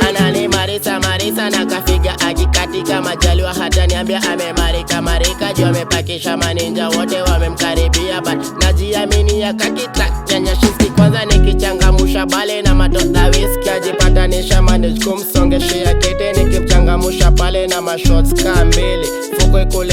Anani marisa na kafiga akikatika majaliwa hata niambia amemarika juu amepakisha maninja wote wamemkaribia but najiamini ya kakita nyanya shiski kwanza nikichangamusha bale na matota whisky ajipatanisha manage kumsongeshea kete nikimchangamusha pale na mashots kambili fuko ikule